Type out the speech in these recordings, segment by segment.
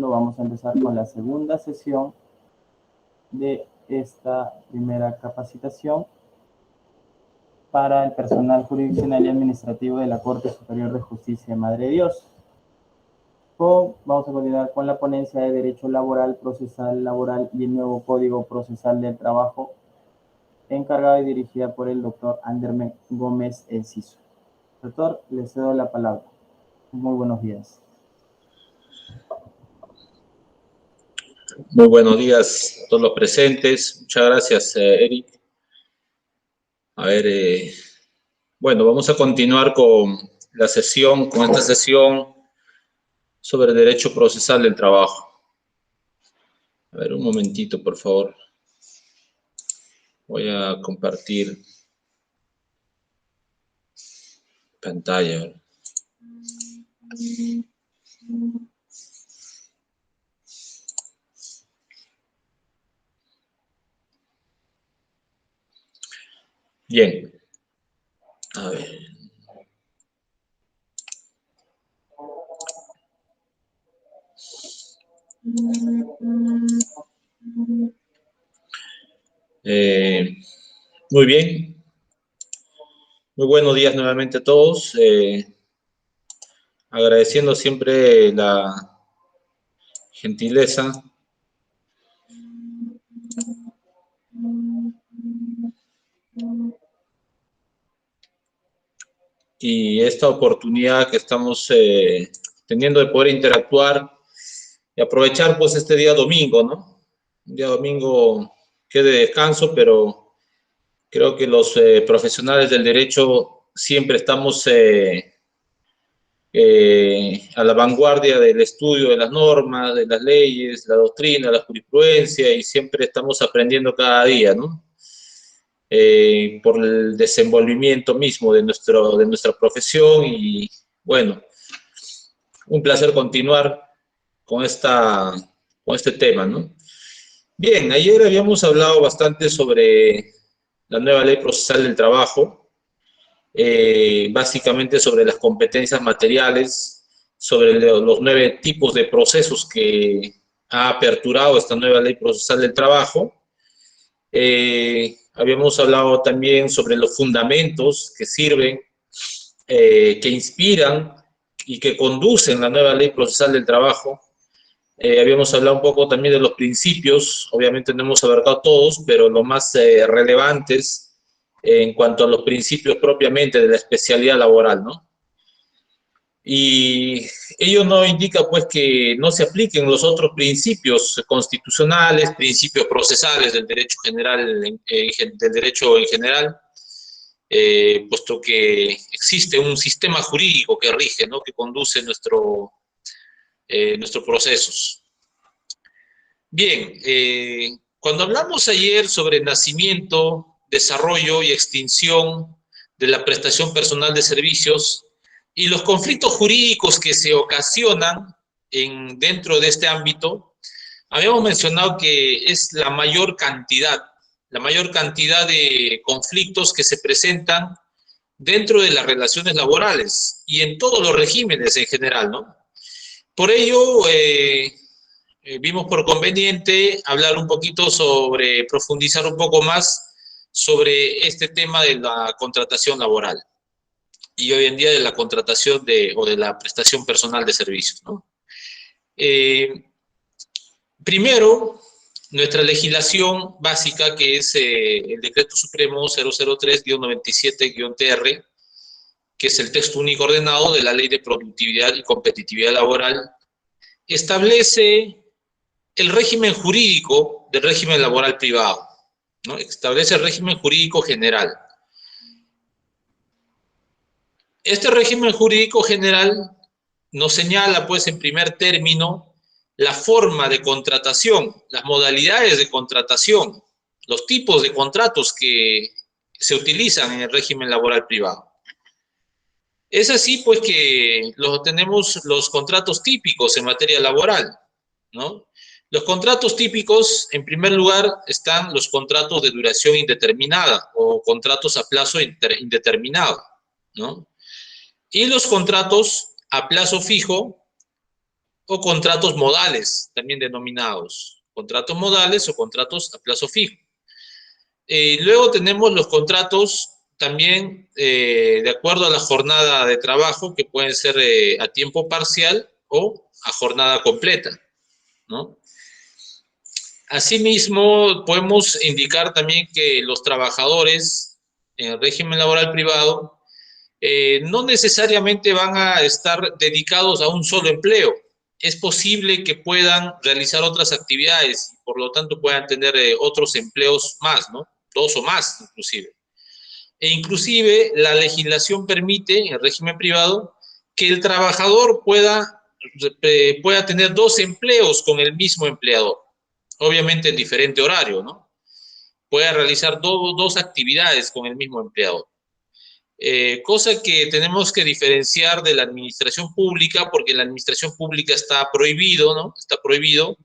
comenzando. Vamos a empezar con la segunda sesión de esta primera capacitación para el personal jurisdiccional y administrativo de la Corte Superior de Justicia de Madre de Dios. Vamos a continuar con la ponencia de Derecho Laboral, Procesal Laboral y el nuevo Código Procesal del Trabajo, encargada y dirigida por el doctor Andermen Gómez Enciso. Doctor, le cedo la palabra. Muy buenos días. Muy buenos días a todos los presentes. Muchas gracias, Eric. A ver, bueno, vamos a continuar con esta sesión sobre el derecho procesal del trabajo. A ver, un momentito, por favor. Voy a compartir pantalla. Bien. A ver. Muy bien. Muy buenos días nuevamente a todos. Agradeciendo siempre la gentileza y esta oportunidad que estamos teniendo de poder interactuar y aprovechar pues este día domingo, ¿no? Un día domingo que de descanso, pero creo que los profesionales del derecho siempre estamos a la vanguardia del estudio de las normas, de las leyes, la doctrina, la jurisprudencia, y siempre estamos aprendiendo cada día, ¿no? Por el desenvolvimiento mismo de nuestra profesión. Y bueno, un placer continuar con este tema, ¿no? Bien, ayer habíamos hablado bastante sobre la nueva ley procesal del trabajo, básicamente sobre las competencias materiales, sobre los 9 tipos de procesos que ha aperturado esta nueva ley procesal del trabajo. Habíamos hablado también sobre los fundamentos que sirven, que inspiran y que conducen la nueva ley procesal del trabajo. Habíamos hablado un poco también de los principios, obviamente no hemos abarcado todos, pero los más relevantes en cuanto a los principios propiamente de la especialidad laboral, ¿no? Y ello no indica pues que no se apliquen los otros principios constitucionales, principios procesales del derecho general, del derecho en general, puesto que existe un sistema jurídico que rige, ¿no? Que conduce nuestros procesos. Bien, cuando hablamos ayer sobre nacimiento, desarrollo y extinción de la prestación personal de servicios y los conflictos jurídicos que se ocasionan dentro de este ámbito, habíamos mencionado que es la mayor cantidad de conflictos que se presentan dentro de las relaciones laborales y en todos los regímenes en general, ¿no? Por ello, vimos por conveniente hablar un poquito profundizar un poco más sobre este tema de la contratación laboral y hoy en día de la contratación o de la prestación personal de servicios, ¿no? Primero, nuestra legislación básica, que es el Decreto Supremo 003-97-TR, que es el texto único ordenado de la Ley de Productividad y Competitividad Laboral, establece el régimen jurídico del régimen laboral privado, ¿no? Establece el régimen jurídico general. Este régimen jurídico general nos señala, pues, en primer término, la forma de contratación, las modalidades de contratación, los tipos de contratos que se utilizan en el régimen laboral privado. Es así, pues, que tenemos los contratos típicos en materia laboral, ¿no? Los contratos típicos, en primer lugar, están los contratos de duración indeterminada o contratos a plazo indeterminado, ¿no? Y los contratos a plazo fijo, o contratos modales, también denominados. Contratos modales o contratos a plazo fijo. Luego tenemos los contratos también de acuerdo a la jornada de trabajo, que pueden ser a tiempo parcial o a jornada completa, ¿no? Asimismo, podemos indicar también que los trabajadores en el régimen laboral privado no necesariamente van a estar dedicados a un solo empleo. Es posible que puedan realizar otras actividades y por lo tanto puedan tener otros empleos más, ¿no? 2 o más inclusive. E inclusive la legislación permite en el régimen privado que el trabajador pueda tener 2 empleos con el mismo empleador, obviamente en diferente horario, ¿no? Pueda realizar dos actividades con el mismo empleador. Cosa que tenemos que diferenciar de la administración pública, porque en la administración pública está prohibido, ¿no? Está prohibido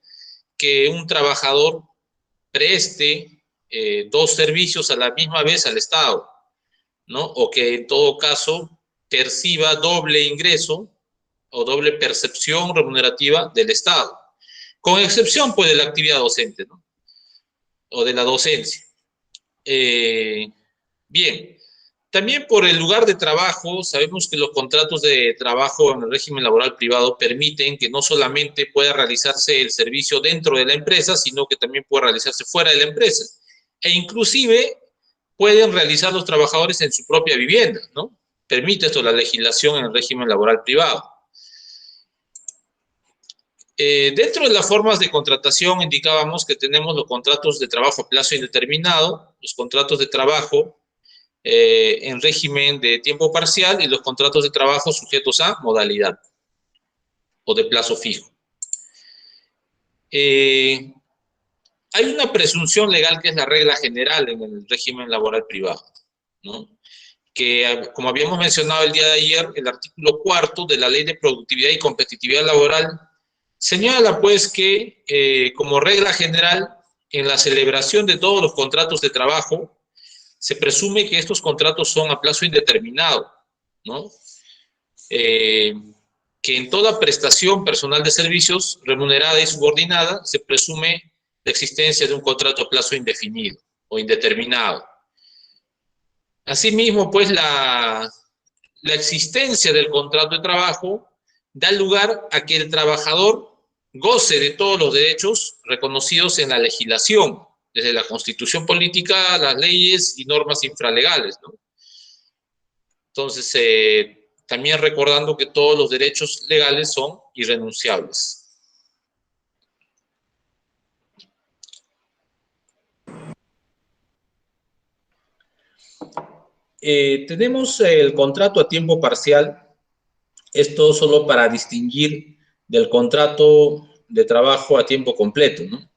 que un trabajador preste 2 servicios a la misma vez al Estado, ¿no? O que en todo caso perciba doble ingreso o doble percepción remunerativa del Estado, con excepción pues de la actividad docente, ¿no? O de la docencia. Bien, también por el lugar de trabajo, sabemos que los contratos de trabajo en el régimen laboral privado permiten que no solamente pueda realizarse el servicio dentro de la empresa, sino que también puede realizarse fuera de la empresa. E inclusive pueden realizar los trabajadores en su propia vivienda, ¿no? Permite esto la legislación en el régimen laboral privado. Dentro de las formas de contratación indicábamos que tenemos los contratos de trabajo a plazo indeterminado, los contratos de trabajo en régimen de tiempo parcial y los contratos de trabajo sujetos a modalidad o de plazo fijo. Hay una presunción legal que es la regla general en el régimen laboral privado, ¿no? Que, como habíamos mencionado el día de ayer, el artículo 4 de la Ley de Productividad y Competitividad Laboral señala, pues, que como regla general, en la celebración de todos los contratos de trabajo, se presume que estos contratos son a plazo indeterminado, ¿no? Que en toda prestación personal de servicios remunerada y subordinada se presume la existencia de un contrato a plazo indefinido o indeterminado. Asimismo, pues la existencia del contrato de trabajo da lugar a que el trabajador goce de todos los derechos reconocidos en la legislación, desde la Constitución política, las leyes y normas infralegales, ¿no? Entonces, también recordando que todos los derechos legales son irrenunciables. Tenemos el contrato a tiempo parcial. Esto solo para distinguir del contrato de trabajo a tiempo completo, ¿no?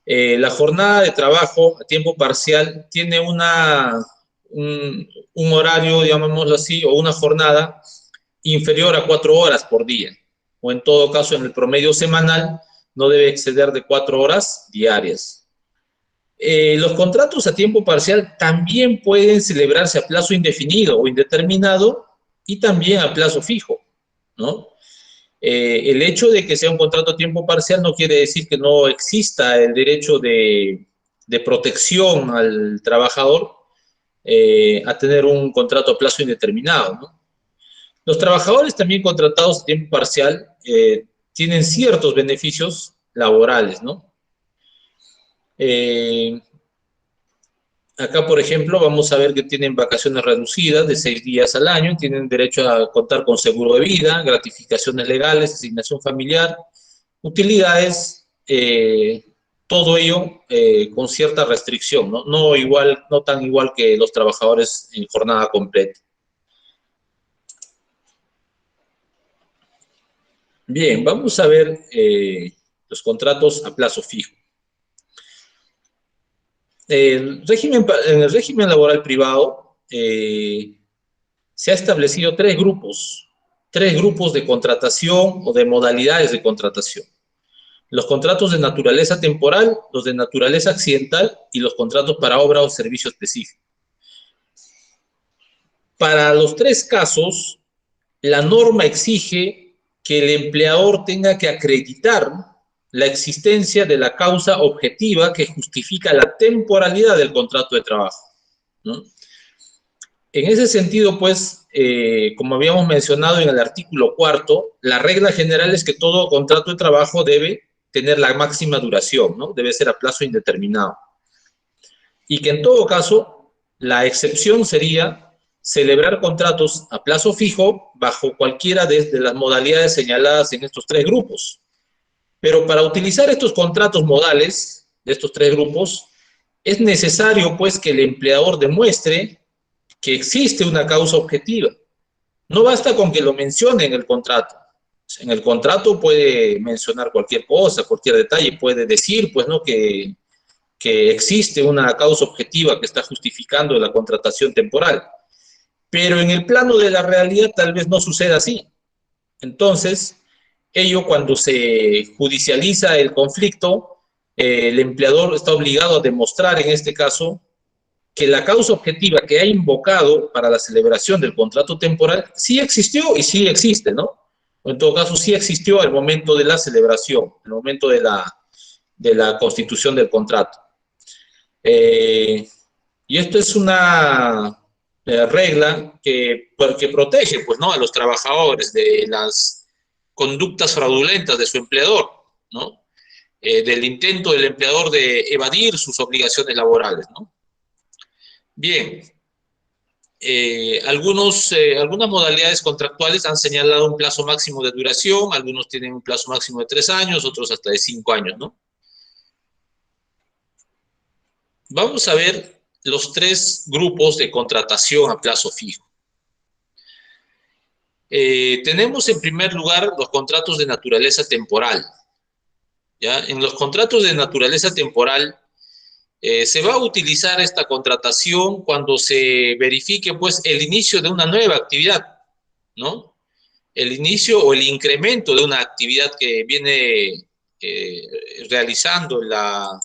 La jornada de trabajo a tiempo parcial tiene un horario, llamémoslo así, o una jornada inferior a 4 horas por día, o en todo caso en el promedio semanal no debe exceder de 4 horas diarias. Los contratos a tiempo parcial también pueden celebrarse a plazo indefinido o indeterminado y también a plazo fijo, ¿no? El hecho de que sea un contrato a tiempo parcial no quiere decir que no exista el derecho de protección al trabajador a tener un contrato a plazo indeterminado, ¿no? Los trabajadores también contratados a tiempo parcial tienen ciertos beneficios laborales, ¿no? Acá, por ejemplo, vamos a ver que tienen vacaciones reducidas de 6 días al año, tienen derecho a contar con seguro de vida, gratificaciones legales, asignación familiar, utilidades, todo ello con cierta restricción, ¿no? No tan igual que los trabajadores en jornada completa. Bien, vamos a ver los contratos a plazo fijo. En el régimen laboral privado se ha establecido 3 grupos de contratación o de modalidades de contratación. Los contratos de naturaleza temporal, los de naturaleza accidental y los contratos para obra o servicio específico. Para los 3 casos, la norma exige que el empleador tenga que acreditar la existencia de la causa objetiva que justifica la temporalidad del contrato de trabajo, ¿no? En ese sentido, pues, como habíamos mencionado en el artículo 4, la regla general es que todo contrato de trabajo debe tener la máxima duración, ¿no? Debe ser a plazo indeterminado. Y que en todo caso, la excepción sería celebrar contratos a plazo fijo bajo cualquiera de las modalidades señaladas en estos tres grupos. Pero para utilizar estos contratos modales de estos tres grupos, es necesario, pues, que el empleador demuestre que existe una causa objetiva. No basta con que lo mencione en el contrato. En el contrato puede mencionar cualquier cosa, cualquier detalle, puede decir, pues, ¿no?, que existe una causa objetiva que está justificando la contratación temporal. Pero en el plano de la realidad tal vez no suceda así. Entonces, ello cuando se judicializa el conflicto, el empleador está obligado a demostrar en este caso que la causa objetiva que ha invocado para la celebración del contrato temporal sí existió y sí existe, ¿no? O en todo caso, sí existió al momento de la celebración, al momento de la constitución del contrato. Y esto es una regla que protege, pues, ¿no?, a los trabajadores de las conductas fraudulentas de su empleador, ¿no? Del intento del empleador de evadir sus obligaciones laborales, ¿no? Bien, algunas modalidades contractuales han señalado un plazo máximo de duración, algunos tienen un plazo máximo de 3 años, otros hasta de 5 años, ¿no? Vamos a ver los tres grupos de contratación a plazo fijo. Tenemos en primer lugar los contratos de naturaleza temporal, ¿ya? En los contratos de naturaleza temporal se va a utilizar esta contratación cuando se verifique, pues, el inicio de una nueva actividad, ¿no? El inicio o el incremento de una actividad que viene realizando la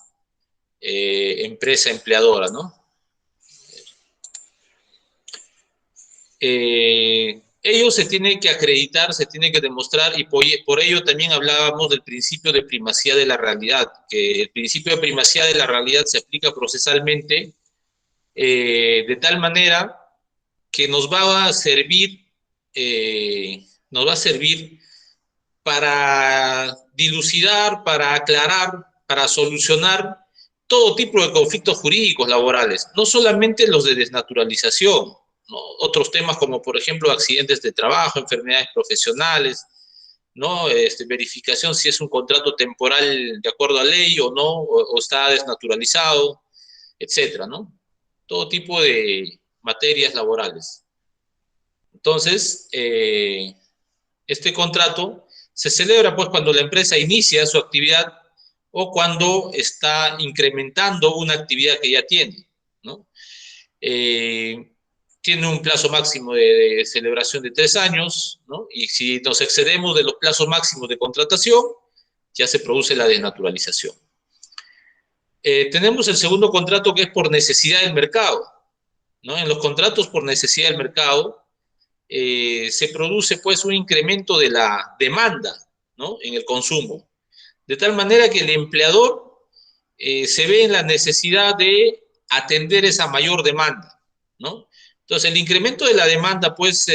empresa empleadora, ¿no? Ello se tiene que acreditar, se tiene que demostrar, y por ello también hablábamos del principio de primacía de la realidad, que el principio de primacía de la realidad se aplica procesalmente de tal manera que nos va a servir para dilucidar, para aclarar, para solucionar todo tipo de conflictos jurídicos laborales, no solamente los de desnaturalización, ¿no? Otros temas como, por ejemplo, accidentes de trabajo, enfermedades profesionales, ¿no? Verificación si es un contrato temporal de acuerdo a ley o no, o está desnaturalizado, etcétera, ¿no? Todo tipo de materias laborales. Entonces, este contrato se celebra, pues, cuando la empresa inicia su actividad o cuando está incrementando una actividad que ya tiene, ¿no? Tiene un plazo máximo de celebración de 3 años, ¿no? Y si nos excedemos de los plazos máximos de contratación, ya se produce la desnaturalización. Tenemos el segundo contrato, que es por necesidad del mercado, ¿no? En los contratos por necesidad del mercado se produce, pues, un incremento de la demanda, ¿no?, en el consumo, de tal manera que el empleador se ve en la necesidad de atender esa mayor demanda, ¿no? Entonces, el incremento de la demanda, pues,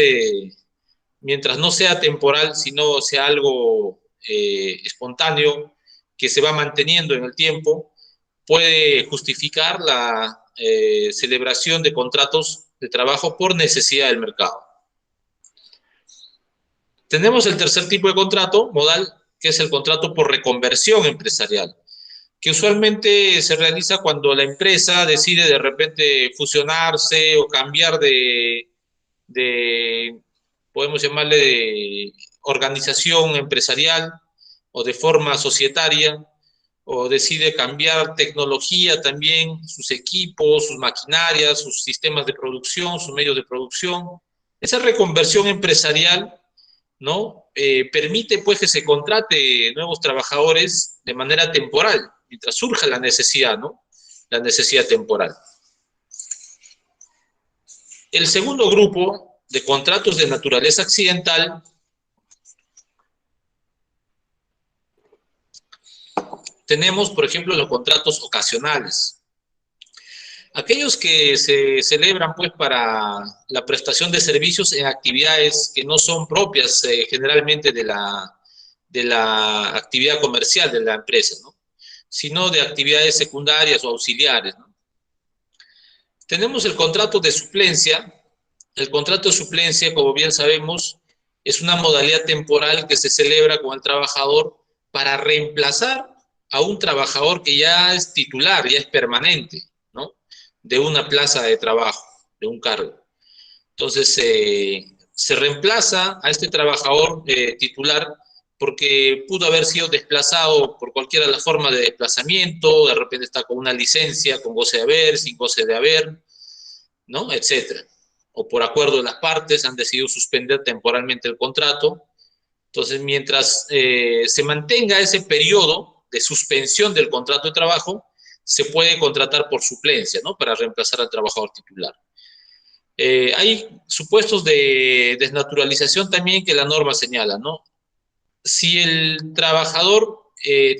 mientras no sea temporal, sino sea algo espontáneo, que se va manteniendo en el tiempo, puede justificar la celebración de contratos de trabajo por necesidad del mercado. Tenemos el tercer tipo de contrato modal, que es el contrato por reconversión empresarial, que usualmente se realiza cuando la empresa decide de repente fusionarse o cambiar podemos llamarle, de organización empresarial o de forma societaria, o decide cambiar tecnología también, sus equipos, sus maquinarias, sus sistemas de producción, sus medios de producción. Esa reconversión empresarial, ¿no?, permite, pues, que se contrate nuevos trabajadores de manera temporal, mientras surja la necesidad, ¿no?, la necesidad temporal. El segundo grupo de contratos de naturaleza accidental tenemos, por ejemplo, los contratos ocasionales. Aquellos que se celebran pues para la prestación de servicios en actividades que no son propias generalmente de la actividad comercial de la empresa, ¿no? Sino de actividades secundarias o auxiliares, ¿no? Tenemos el contrato de suplencia. El contrato de suplencia, como bien sabemos, es una modalidad temporal que se celebra con el trabajador para reemplazar a un trabajador que ya es titular, ya es permanente, ¿no? De una plaza de trabajo, de un cargo. Entonces, se reemplaza a este trabajador titular porque pudo haber sido desplazado por cualquiera de las formas de desplazamiento, de repente está con una licencia, con goce de haber, sin goce de haber, ¿no? Etcétera. O por acuerdo de las partes han decidido suspender temporalmente el contrato. Entonces, mientras se mantenga ese periodo de suspensión del contrato de trabajo, se puede contratar por suplencia, ¿no? Para reemplazar al trabajador titular. Hay supuestos de desnaturalización también que la norma señala, ¿no? Si el trabajador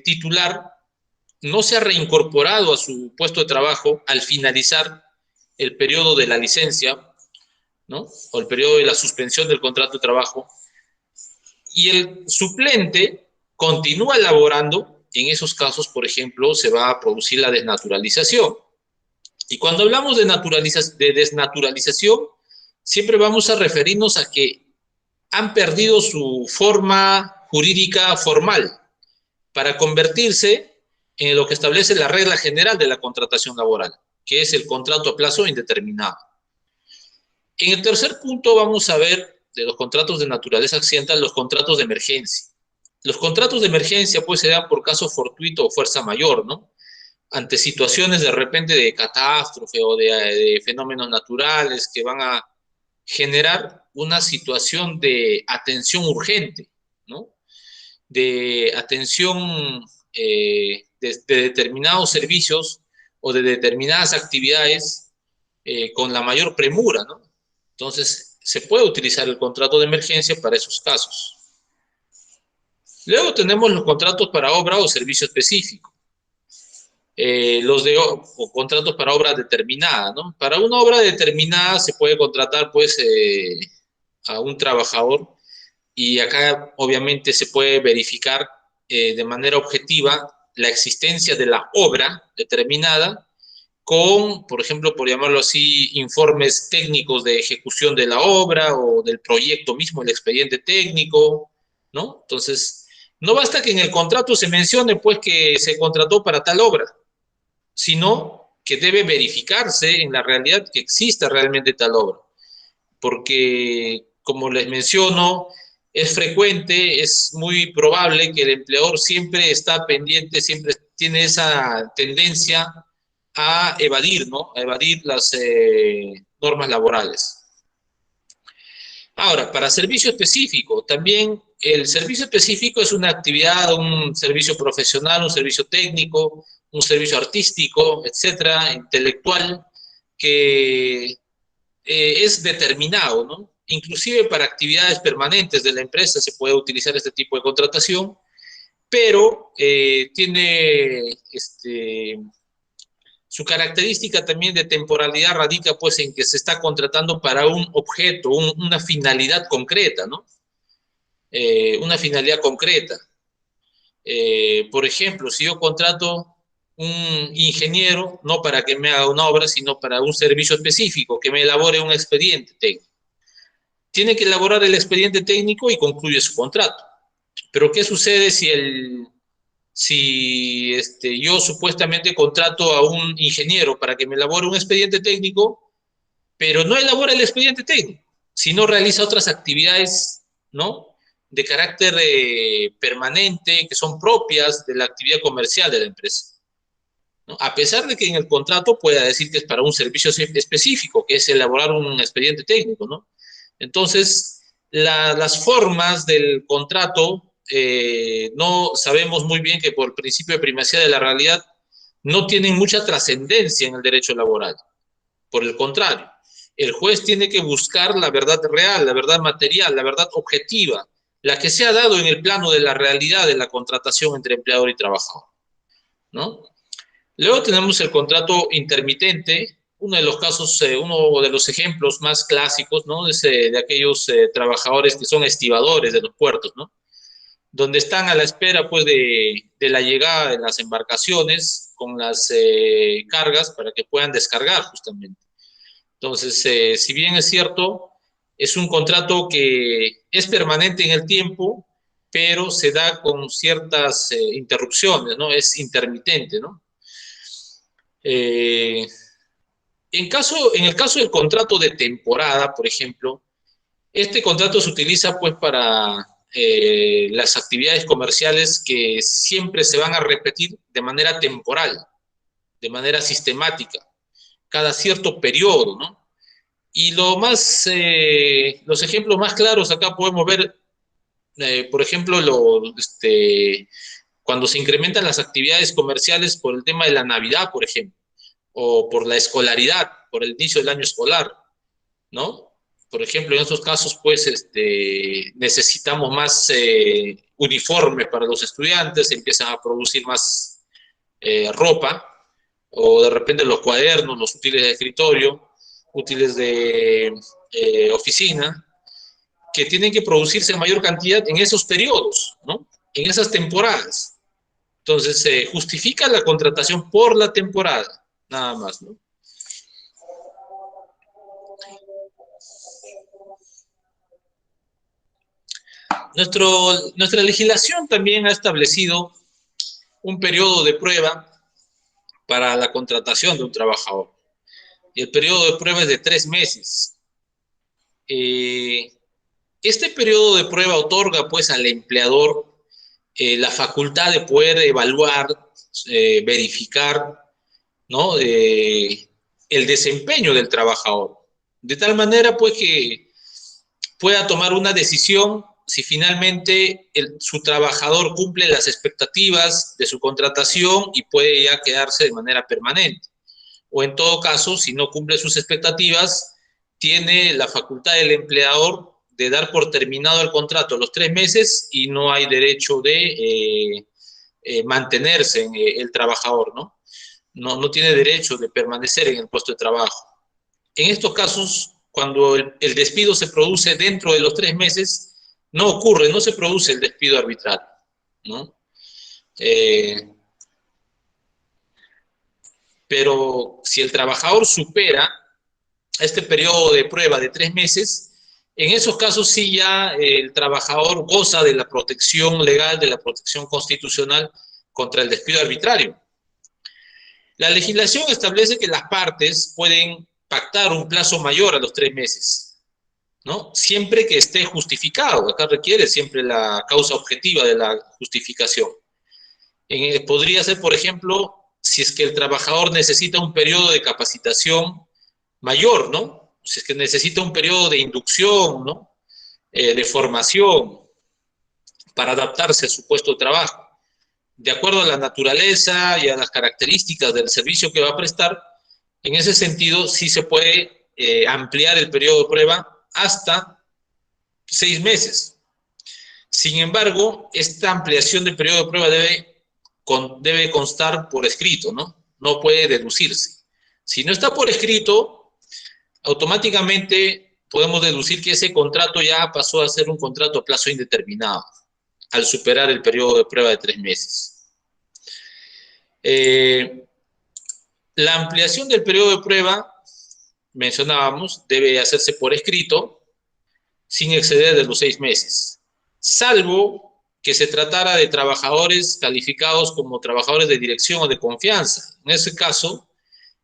titular no se ha reincorporado a su puesto de trabajo al finalizar el periodo de la licencia, ¿no? O el periodo de la suspensión del contrato de trabajo, y el suplente continúa laborando, en esos casos, por ejemplo, se va a producir la desnaturalización. Y cuando hablamos de desnaturalización, siempre vamos a referirnos a que han perdido su forma jurídica formal para convertirse en lo que establece la regla general de la contratación laboral, que es el contrato a plazo indeterminado. En el tercer punto vamos a ver de los contratos de naturaleza accidental, los contratos de emergencia. Los contratos de emergencia pues se dan por caso fortuito o fuerza mayor, ¿no? Ante situaciones de repente de catástrofe o de fenómenos naturales que van a generar una situación de atención urgente, ¿no? De atención de determinados servicios o de determinadas actividades con la mayor premura, ¿no? Entonces, se puede utilizar el contrato de emergencia para esos casos. Luego tenemos los contratos para obra o servicio específico. O contratos para obra determinada, ¿no? Para una obra determinada se puede contratar, pues, a un trabajador y acá, obviamente, se puede verificar de manera objetiva la existencia de la obra determinada con, por ejemplo, por llamarlo así, informes técnicos de ejecución de la obra o del proyecto mismo, el expediente técnico, ¿no? Entonces, no basta que en el contrato se mencione, pues, que se contrató para tal obra, sino que debe verificarse en la realidad que exista realmente tal obra. Porque, como les menciono, es frecuente, es muy probable que el empleador siempre está pendiente, siempre tiene esa tendencia a evadir, ¿no? A evadir las normas laborales. Ahora, para servicio específico, también el servicio específico es una actividad, un servicio profesional, un servicio técnico, un servicio artístico, etcétera, intelectual, que es determinado, ¿no? Inclusive para actividades permanentes de la empresa se puede utilizar este tipo de contratación, pero tiene su característica también de temporalidad radica pues en que se está contratando para un objeto, una finalidad concreta, ¿no? Una finalidad concreta. Por ejemplo, si yo contrato un ingeniero, no para que me haga una obra, sino para un servicio específico, que me elabore un expediente técnico. Tiene que elaborar el expediente técnico y concluye su contrato. Pero ¿qué sucede si yo supuestamente contrato a un ingeniero para que me elabore un expediente técnico, pero no elabora el expediente técnico, sino realiza otras actividades, ¿no? De carácter permanente, que son propias de la actividad comercial de la empresa, ¿no? A pesar de que en el contrato pueda decir que es para un servicio específico, que es elaborar un expediente técnico, ¿no? Entonces, las formas del contrato no sabemos muy bien que por principio de primacía de la realidad no tienen mucha trascendencia en el derecho laboral. Por el contrario, el juez tiene que buscar la verdad real, la verdad material, la verdad objetiva, la que se ha dado en el plano de la realidad de la contratación entre empleador y trabajador. ¿no? Luego tenemos el contrato intermitente, uno de los casos, uno de los ejemplos más clásicos, ¿no? Es de aquellos trabajadores que son estibadores de los puertos, ¿no? Donde están a la espera, pues, de la llegada de las embarcaciones con las cargas para que puedan descargar, justamente. Entonces, si bien es cierto, es un contrato que es permanente en el tiempo, pero se da con ciertas interrupciones, ¿no? Es intermitente, ¿no? Eh, en el caso del contrato de temporada, por ejemplo, este contrato se utiliza pues para las actividades comerciales que siempre se van a repetir de manera temporal, de manera sistemática, cada cierto periodo, ¿no? Y los ejemplos más claros acá podemos ver, por ejemplo, cuando se incrementan las actividades comerciales por el tema de la Navidad, por ejemplo, o por la escolaridad, por el inicio del año escolar, ¿no? Por ejemplo, en estos casos, pues, necesitamos más uniformes para los estudiantes, se empiezan a producir más ropa, o de repente los cuadernos, los útiles de escritorio, útiles de oficina, que tienen que producirse en mayor cantidad en esos periodos, ¿no? En esas temporadas. Entonces, se justifica la contratación por la temporada, nada más, ¿no? Nuestra legislación también ha establecido un periodo de prueba para la contratación de un trabajador. Y el periodo de prueba es de 3 meses. Este periodo de prueba otorga pues al empleador la facultad de poder evaluar, verificar, ¿no? El desempeño del trabajador. De tal manera pues que pueda tomar una decisión si finalmente su trabajador cumple las expectativas de su contratación y puede ya quedarse de manera permanente. O en todo caso, si no cumple sus expectativas, tiene la facultad del empleador de dar por terminado el contrato a los 3 meses y no hay derecho de mantenerse en el trabajador, ¿no? No tiene derecho de permanecer en el puesto de trabajo. En estos casos, cuando el despido se produce dentro de los 3 meses, no ocurre, no se produce el despido arbitral, ¿no? Pero si el trabajador supera este periodo de prueba de 3 meses, en esos casos sí ya el trabajador goza de la protección legal, de la protección constitucional contra el despido arbitrario. La legislación establece que las partes pueden pactar un plazo mayor a los 3 meses, ¿no? Siempre que esté justificado. Acá requiere siempre la causa objetiva de la justificación. Podría ser, por ejemplo, si es que el trabajador necesita un periodo de capacitación mayor, ¿no? Si es que necesita un periodo de inducción, ¿no? De formación para adaptarse a su puesto de trabajo. De acuerdo a la naturaleza y a las características del servicio que va a prestar, en ese sentido sí se puede ampliar el periodo de prueba hasta 6 meses. Sin embargo, esta ampliación del periodo de prueba debe constar por escrito, ¿no? No puede deducirse. Si no está por escrito, automáticamente podemos deducir que ese contrato ya pasó a ser un contrato a plazo indeterminado al superar el periodo de prueba de 3 meses. La ampliación del periodo de prueba, mencionábamos, debe hacerse por escrito sin exceder de los 6 meses, salvo que se tratara de trabajadores calificados como trabajadores de dirección o de confianza. En ese caso,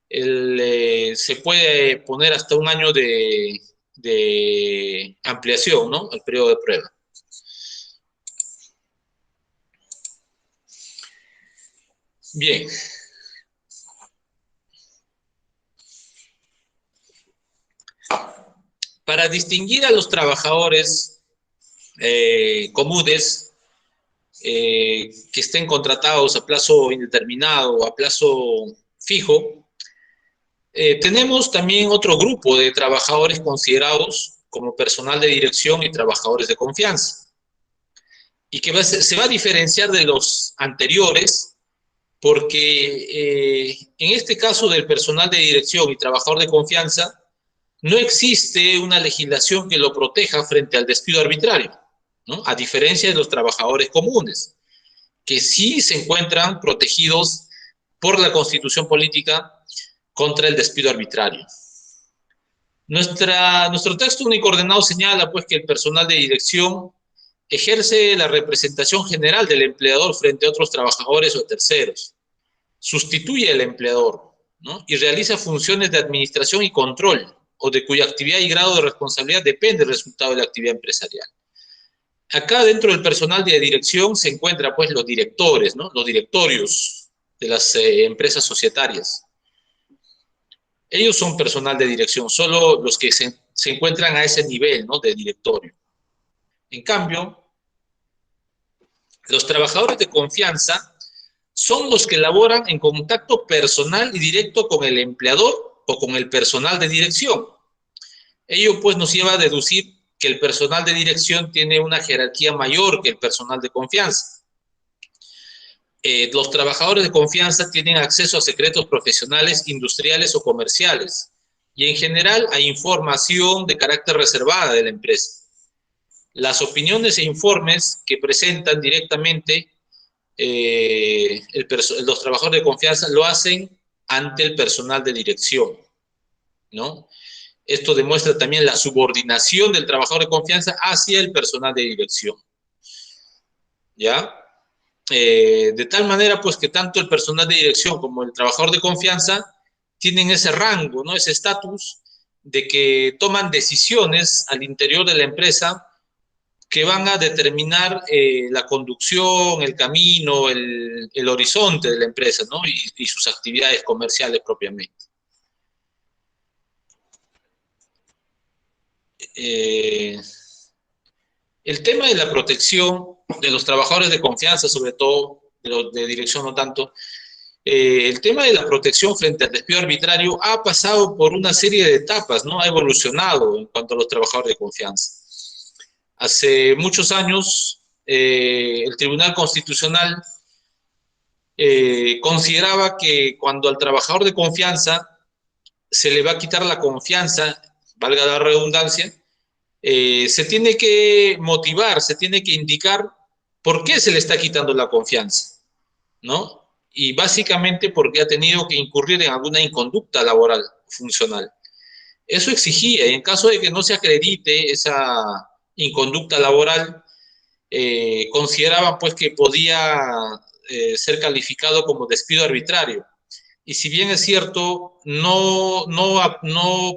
se puede poner hasta un año de ampliación, ¿no? El periodo de prueba. Bien. Para distinguir a los trabajadores comunes que estén contratados a plazo indeterminado o a plazo fijo, tenemos también otro grupo de trabajadores considerados como personal de dirección y trabajadores de confianza, y que se va a diferenciar de los anteriores porque en este caso del personal de dirección y trabajador de confianza, no existe una legislación que lo proteja frente al despido arbitrario, ¿no? A diferencia de los trabajadores comunes, que sí se encuentran protegidos por la Constitución política contra el despido arbitrario. Nuestro texto único ordenado señala pues que el personal de dirección ejerce la representación general del empleador frente a otros trabajadores o terceros, sustituye al empleador, ¿no? Y realiza funciones de administración y control, o de cuya actividad y grado de responsabilidad depende el resultado de la actividad empresarial. Acá dentro del personal de dirección se encuentran pues los directores, ¿no? Los directorios de las empresas societarias. Ellos son personal de dirección, solo los que se encuentran a ese nivel, ¿no? De directorio. En cambio, los trabajadores de confianza son los que laboran en contacto personal y directo con el empleador o con el personal de dirección. Ello pues nos lleva a deducir que el personal de dirección tiene una jerarquía mayor que el personal de confianza. Los trabajadores de confianza tienen acceso a secretos profesionales, industriales o comerciales, y en general a información de carácter reservada de la empresa. Las opiniones e informes que presentan directamente los trabajadores de confianza lo hacen ante el personal de dirección, ¿no? Esto demuestra también la subordinación del trabajador de confianza hacia el personal de dirección, ¿ya? De tal manera, pues, que tanto el personal de dirección como el trabajador de confianza tienen ese rango, ¿no? Ese estatus de que toman decisiones al interior de la empresa que van a determinar la conducción, el camino, el horizonte de la empresa, ¿no? Y sus actividades comerciales propiamente. El tema de la protección de los trabajadores de confianza, sobre todo, de los de dirección no tanto, el tema de la protección frente al despido arbitrario ha pasado por una serie de etapas, ¿no? Ha evolucionado en cuanto a los trabajadores de confianza. Hace muchos años, el Tribunal Constitucional consideraba que cuando al trabajador de confianza se le va a quitar la confianza, valga la redundancia, se tiene que motivar, se tiene que indicar por qué se le está quitando la confianza, ¿no? Y básicamente porque ha tenido que incurrir en alguna inconducta laboral funcional. Eso exigía, y en caso de que no se acredite esa inconducta laboral, consideraban pues que podía ser calificado como despido arbitrario. Y si bien es cierto, no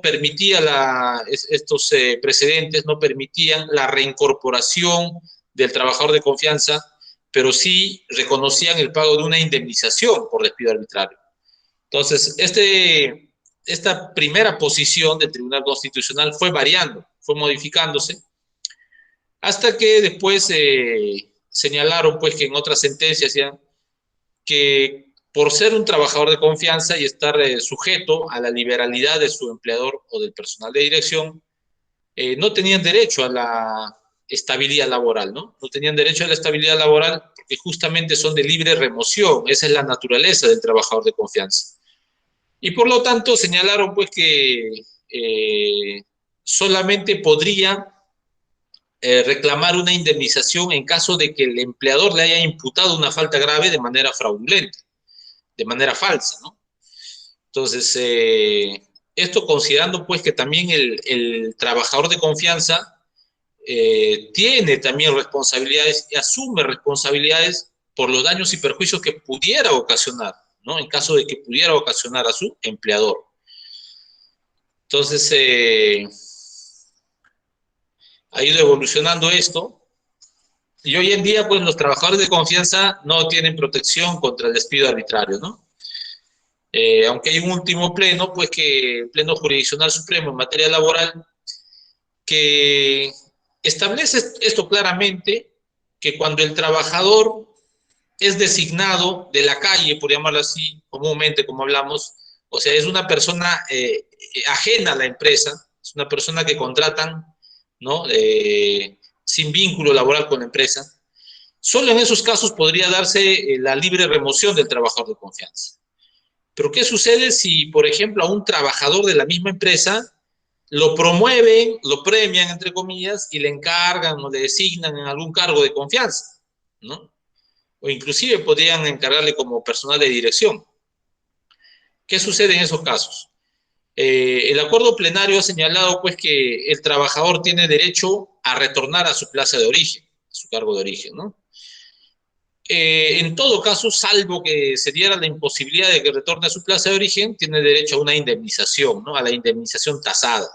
permitía estos precedentes, no permitían la reincorporación del trabajador de confianza, pero sí reconocían el pago de una indemnización por despido arbitrario. Entonces, esta primera posición del Tribunal Constitucional fue variando, fue modificándose, hasta que después señalaron pues que en otras sentencias ya que por ser un trabajador de confianza y estar sujeto a la liberalidad de su empleador o del personal de dirección, no tenían derecho a la estabilidad laboral, ¿no? No tenían derecho a la estabilidad laboral porque justamente son de libre remoción, esa es la naturaleza del trabajador de confianza. Y por lo tanto señalaron pues que solamente podría reclamar una indemnización en caso de que el empleador le haya imputado una falta grave de manera fraudulenta, de manera falsa, ¿no? Entonces, esto considerando pues que también el trabajador de confianza tiene también responsabilidades y asume responsabilidades por los daños y perjuicios que pudiera ocasionar, ¿no? En caso de que pudiera ocasionar a su empleador. Entonces, ha ido evolucionando esto, y hoy en día, pues, los trabajadores de confianza no tienen protección contra el despido arbitrario, ¿no? Aunque hay un último pleno, pues, que el Pleno Jurisdiccional Supremo en materia laboral, que establece esto claramente, que cuando el trabajador es designado de la calle, por llamarlo así, comúnmente, como hablamos, o sea, es una persona ajena a la empresa, es una persona que contratan, ¿no? Sin vínculo laboral con la empresa, Solo en esos casos podría darse la libre remoción del trabajador de confianza. Pero ¿qué sucede si, por ejemplo, a un trabajador de la misma empresa lo promueven, lo premian, entre comillas, y le encargan o le designan en algún cargo de confianza, ¿no? O inclusive podrían encargarle como personal de dirección? ¿Qué sucede en esos casos? El acuerdo plenario ha señalado pues que el trabajador tiene derecho a retornar a su plaza de origen, a su cargo de origen, ¿no? En todo caso, salvo que se diera la imposibilidad de que retorne a su plaza de origen, tiene derecho a una indemnización, ¿no? A la indemnización tasada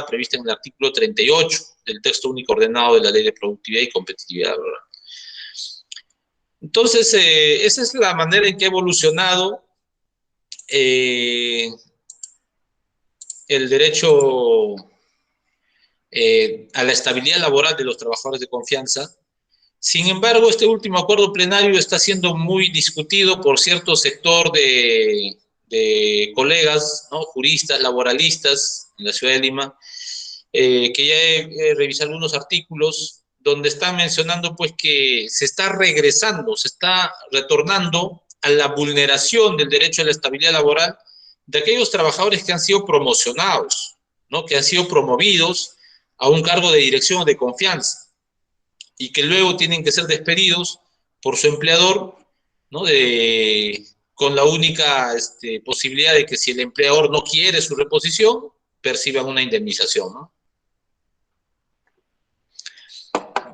prevista en el artículo 38 del texto único ordenado de la Ley de Productividad y Competitividad, ¿verdad? Entonces, esa es la manera en que ha evolucionado el derecho a la estabilidad laboral de los trabajadores de confianza. Sin embargo, este último acuerdo plenario está siendo muy discutido por cierto sector de colegas, ¿no? Juristas, laboralistas en la ciudad de Lima, que ya he revisado algunos artículos donde están mencionando pues que se está regresando, se está retornando a la vulneración del derecho a la estabilidad laboral de aquellos trabajadores que han sido promocionados, ¿no? Que han sido promovidos a un cargo de dirección o de confianza y que luego tienen que ser despedidos por su empleador, ¿no? Con la única posibilidad de que si el empleador no quiere su reposición, perciban una indemnización, ¿no?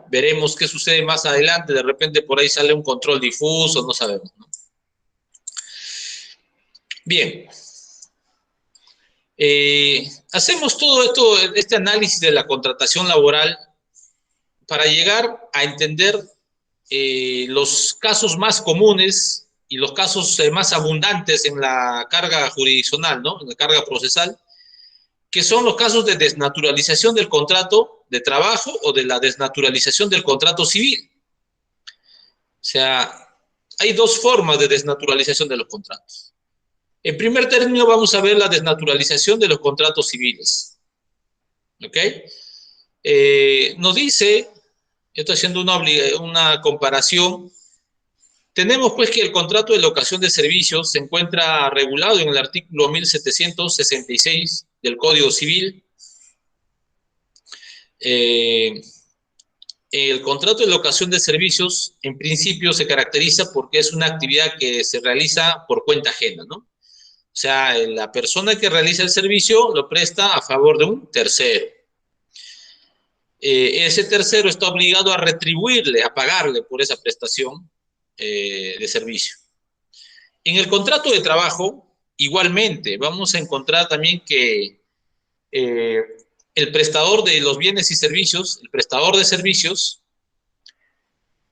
Veremos qué sucede más adelante, de repente por ahí sale un control difuso, no sabemos, ¿no? Bien, hacemos todo esto, este análisis de la contratación laboral para llegar a entender los casos más comunes y los casos más abundantes en la carga jurisdiccional, ¿no? En la carga procesal, que son los casos de desnaturalización del contrato de trabajo o de la desnaturalización del contrato civil. O sea, hay dos formas de desnaturalización de los contratos. En primer término, vamos a ver la desnaturalización de los contratos civiles. ¿Ok? Nos dice, yo estoy haciendo una comparación. Tenemos pues que el contrato de locación de servicios se encuentra regulado en el artículo 1766 del Código Civil. El contrato de locación de servicios en principio se caracteriza porque es una actividad que se realiza por cuenta ajena, ¿no? O sea, la persona que realiza el servicio lo presta a favor de un tercero. Ese tercero está obligado a retribuirle, a pagarle por esa prestación de servicio. En el contrato de trabajo, igualmente, vamos a encontrar también que el prestador de los bienes y servicios, el prestador de servicios,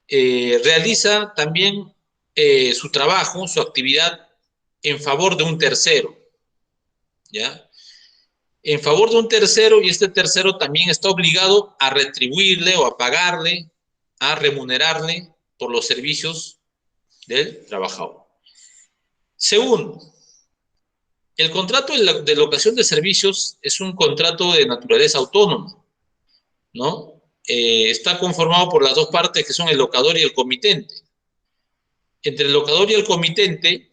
realiza también su trabajo, su actividad en favor de un tercero, ¿ya? En favor de un tercero, y este tercero también está obligado a retribuirle o a pagarle, a remunerarle por los servicios del trabajador. Segundo, el contrato de locación de servicios es un contrato de naturaleza autónoma, ¿no? Está conformado por las dos partes que son el locador y el comitente. Entre el locador y el comitente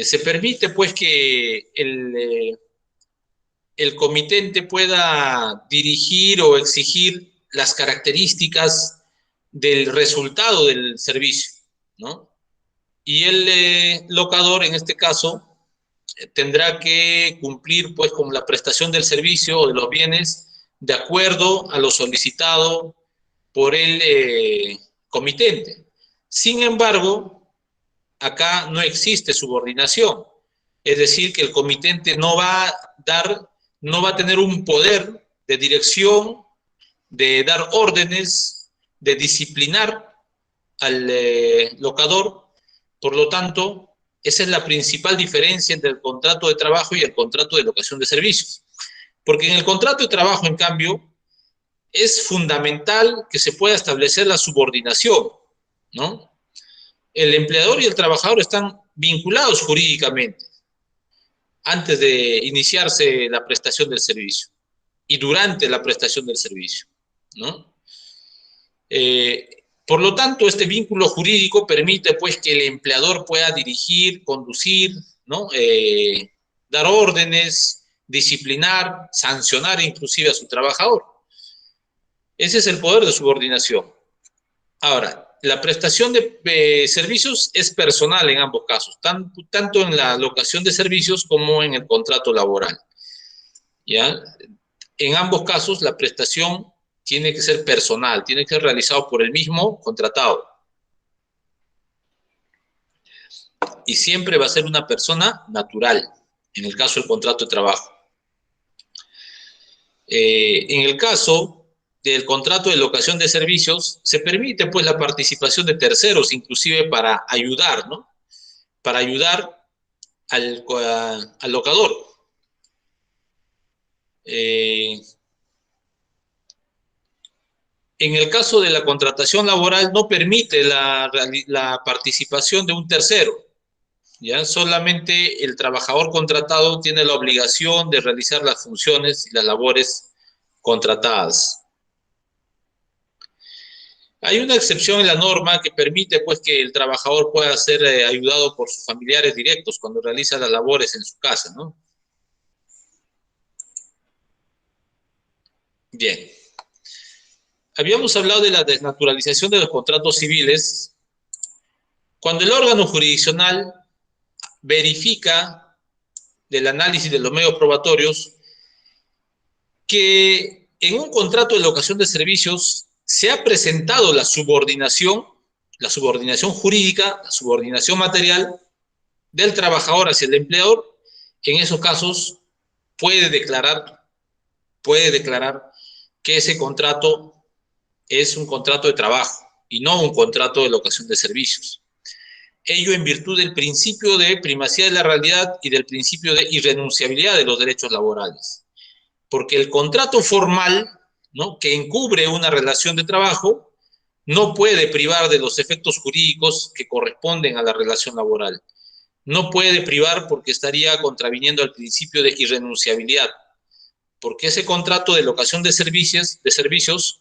se permite pues que el comitente pueda dirigir o exigir las características del resultado del servicio, ¿no? Y el locador, en este caso, tendrá que cumplir pues con la prestación del servicio o de los bienes de acuerdo a lo solicitado por el comitente. Sin embargo, acá no existe subordinación, es decir, que el comitente no va a tener un poder de dirección, de dar órdenes, de disciplinar al locador. Por lo tanto, esa es la principal diferencia entre el contrato de trabajo y el contrato de locación de servicios. Porque en el contrato de trabajo, en cambio, es fundamental que se pueda establecer la subordinación, ¿no? El empleador y el trabajador están vinculados jurídicamente antes de iniciarse la prestación del servicio. y durante la prestación del servicio, ¿no? Por lo tanto, este vínculo jurídico permite pues que el empleador pueda dirigir, conducir, ¿no? Dar órdenes, disciplinar, sancionar inclusive a su trabajador. Ese es el poder de subordinación. Ahora, la prestación de servicios es personal en ambos casos, tanto en la locación de servicios como en el contrato laboral, ¿ya? En ambos casos, la prestación tiene que ser personal, tiene que ser realizado por el mismo contratado. Y siempre va a ser una persona natural, en el caso del contrato de trabajo. En el caso del contrato de locación de servicios, se permite pues la participación de terceros, inclusive para ayudar, ¿no? Para ayudar al locador. En el caso de la contratación laboral no permite la participación de un tercero, ¿ya? Solamente el trabajador contratado tiene la obligación de realizar las funciones y las labores contratadas. Hay una excepción en la norma que permite pues, que el trabajador pueda ser ayudado por sus familiares directos cuando realiza las labores en su casa, ¿no? Bien. Habíamos hablado de la desnaturalización de los contratos civiles. Cuando el órgano jurisdiccional verifica del análisis de los medios probatorios que en un contrato de locación de servicios se ha presentado la subordinación jurídica, la subordinación material del trabajador hacia el empleador, en esos casos puede declarar que ese contrato es un contrato de trabajo y no un contrato de locación de servicios. Ello en virtud del principio de primacía de la realidad y del principio de irrenunciabilidad de los derechos laborales. Porque el contrato formal, ¿no?, que encubre una relación de trabajo no puede privar de los efectos jurídicos que corresponden a la relación laboral. No puede privar porque estaría contraviniendo al principio de irrenunciabilidad. Porque ese contrato de locación de servicios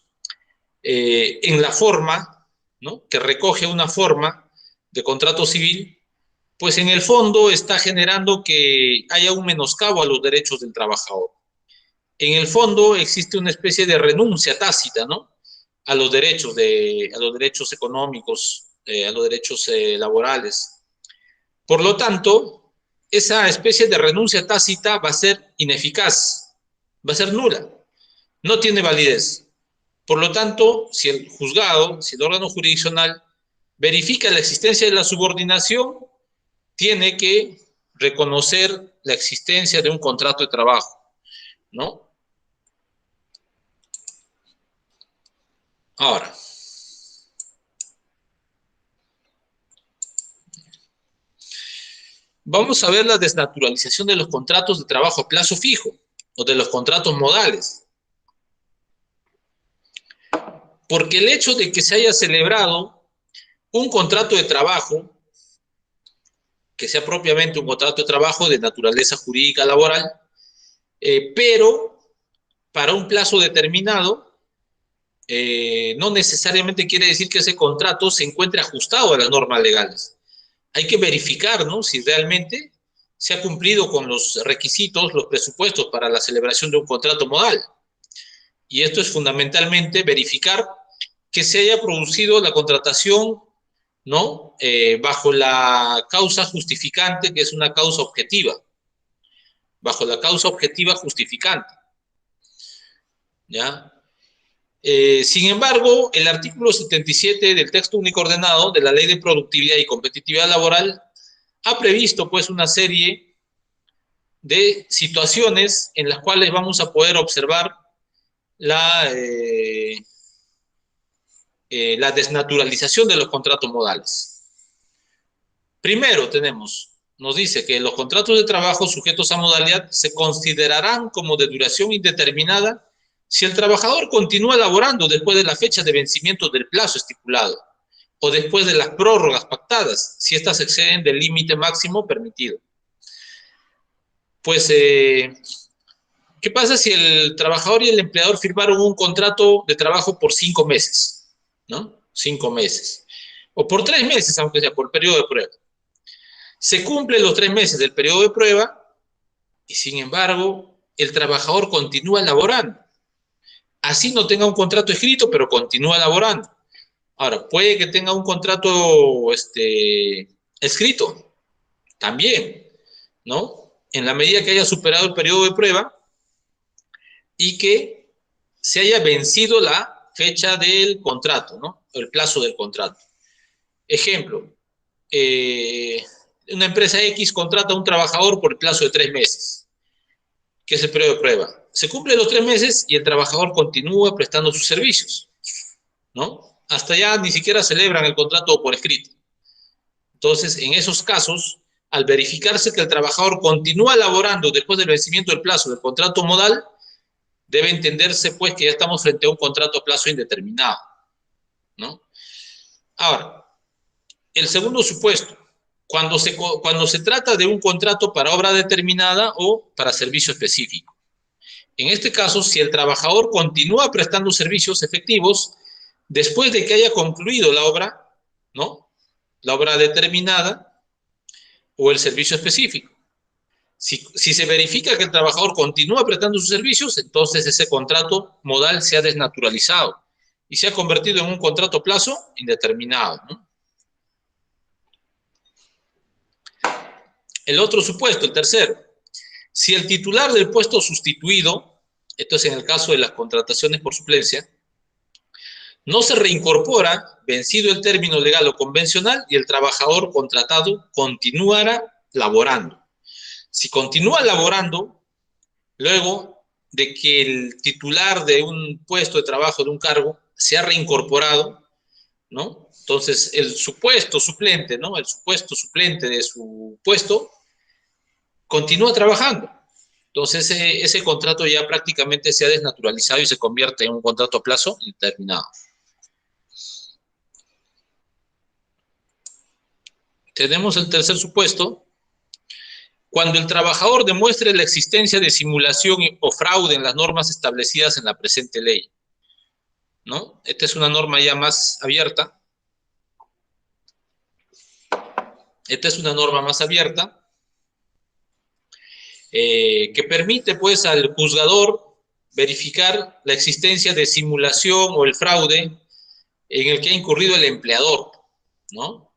en la forma, ¿no?, que recoge una forma de contrato civil, pues en el fondo está generando que haya un menoscabo a los derechos del trabajador. En el fondo existe una especie de renuncia tácita, ¿no?, a los derechos económicos, a los derechos laborales. Por lo tanto, esa especie de renuncia tácita va a ser ineficaz, va a ser nula, no tiene validez. Por lo tanto, si el juzgado, si el órgano jurisdiccional verifica la existencia de la subordinación, tiene que reconocer la existencia de un contrato de trabajo, ¿no? Ahora, vamos a ver la desnaturalización de los contratos de trabajo a plazo fijo o de los contratos modales. Porque el hecho de que se haya celebrado un contrato de trabajo, que sea propiamente un contrato de trabajo de naturaleza jurídica laboral, pero para un plazo determinado, no necesariamente quiere decir que ese contrato se encuentre ajustado a las normas legales. Hay que verificar, ¿no?, si realmente se ha cumplido con los requisitos, los presupuestos para la celebración de un contrato modal. Y esto es fundamentalmente verificar que se haya producido la contratación, ¿no?, bajo la causa justificante, que es una causa objetiva, bajo la causa objetiva justificante, ¿ya? Sin embargo, el artículo 77 del texto único ordenado de la Ley de Productividad y Competitividad Laboral ha previsto pues una serie de situaciones en las cuales vamos a poder observar la desnaturalización de los contratos modales. Primero nos dice que los contratos de trabajo sujetos a modalidad se considerarán como de duración indeterminada si el trabajador continúa laborando después de la fecha de vencimiento del plazo estipulado o después de las prórrogas pactadas, si éstas exceden del límite máximo permitido. Pues ¿Qué pasa si el trabajador y el empleador firmaron un contrato de trabajo por 5 meses? ¿No? 5 meses. O por 3 meses, aunque sea por periodo de prueba. Se cumplen los 3 meses del periodo de prueba y, sin embargo, el trabajador continúa laborando. Así no tenga un contrato escrito, pero continúa laborando. Ahora, puede que tenga un contrato escrito, también, ¿no? En la medida que haya superado el periodo de prueba y que se haya vencido la fecha del contrato, ¿no? El plazo del contrato. Ejemplo, una empresa X contrata a un trabajador por el plazo de 3 meses, que es el periodo de prueba. Se cumplen los 3 meses y el trabajador continúa prestando sus servicios, ¿no? Hasta ya ni siquiera celebran el contrato por escrito. Entonces, en esos casos, al verificarse que el trabajador continúa laborando después del vencimiento del plazo del contrato modal, debe entenderse pues que ya estamos frente a un contrato a plazo indeterminado, ¿no? Ahora, el segundo supuesto, cuando se trata de un contrato para obra determinada o para servicio específico. En este caso, si el trabajador continúa prestando servicios efectivos después de que haya concluido la obra, ¿no? La obra determinada o el servicio específico. Si se verifica que el trabajador continúa prestando sus servicios, entonces ese contrato modal se ha desnaturalizado y se ha convertido en un contrato a plazo indeterminado, ¿no? El otro supuesto, el tercero, si el titular del puesto sustituido, esto es en el caso de las contrataciones por suplencia, no se reincorpora, vencido el término legal o convencional, y el trabajador contratado continuará laborando. Si continúa laborando, luego de que el titular de un puesto de trabajo, de un cargo, se ha reincorporado, ¿no? Entonces, el supuesto suplente, ¿no? El supuesto suplente de su puesto continúa trabajando. Entonces, ese contrato ya prácticamente se ha desnaturalizado y se convierte en un contrato a plazo indeterminado. Tenemos el tercer supuesto. Cuando el trabajador demuestre la existencia de simulación o fraude en las normas establecidas en la presente ley, ¿no? Esta es una norma ya más abierta. Esta es una norma más abierta que permite pues al juzgador verificar la existencia de simulación o el fraude en el que ha incurrido el empleador, ¿no?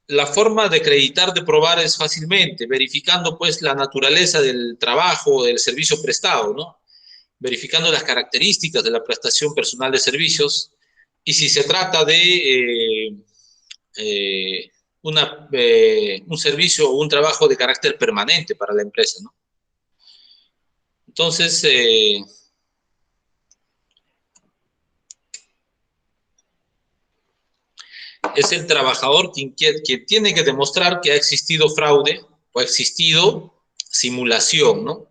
La forma de acreditar, de probar es fácilmente, verificando pues la naturaleza del trabajo, del servicio prestado, ¿no? Verificando las características de la prestación personal de servicios y si se trata de un servicio o un trabajo de carácter permanente para la empresa, ¿no? Entonces, es el trabajador quien tiene que demostrar que ha existido fraude o ha existido simulación, ¿no?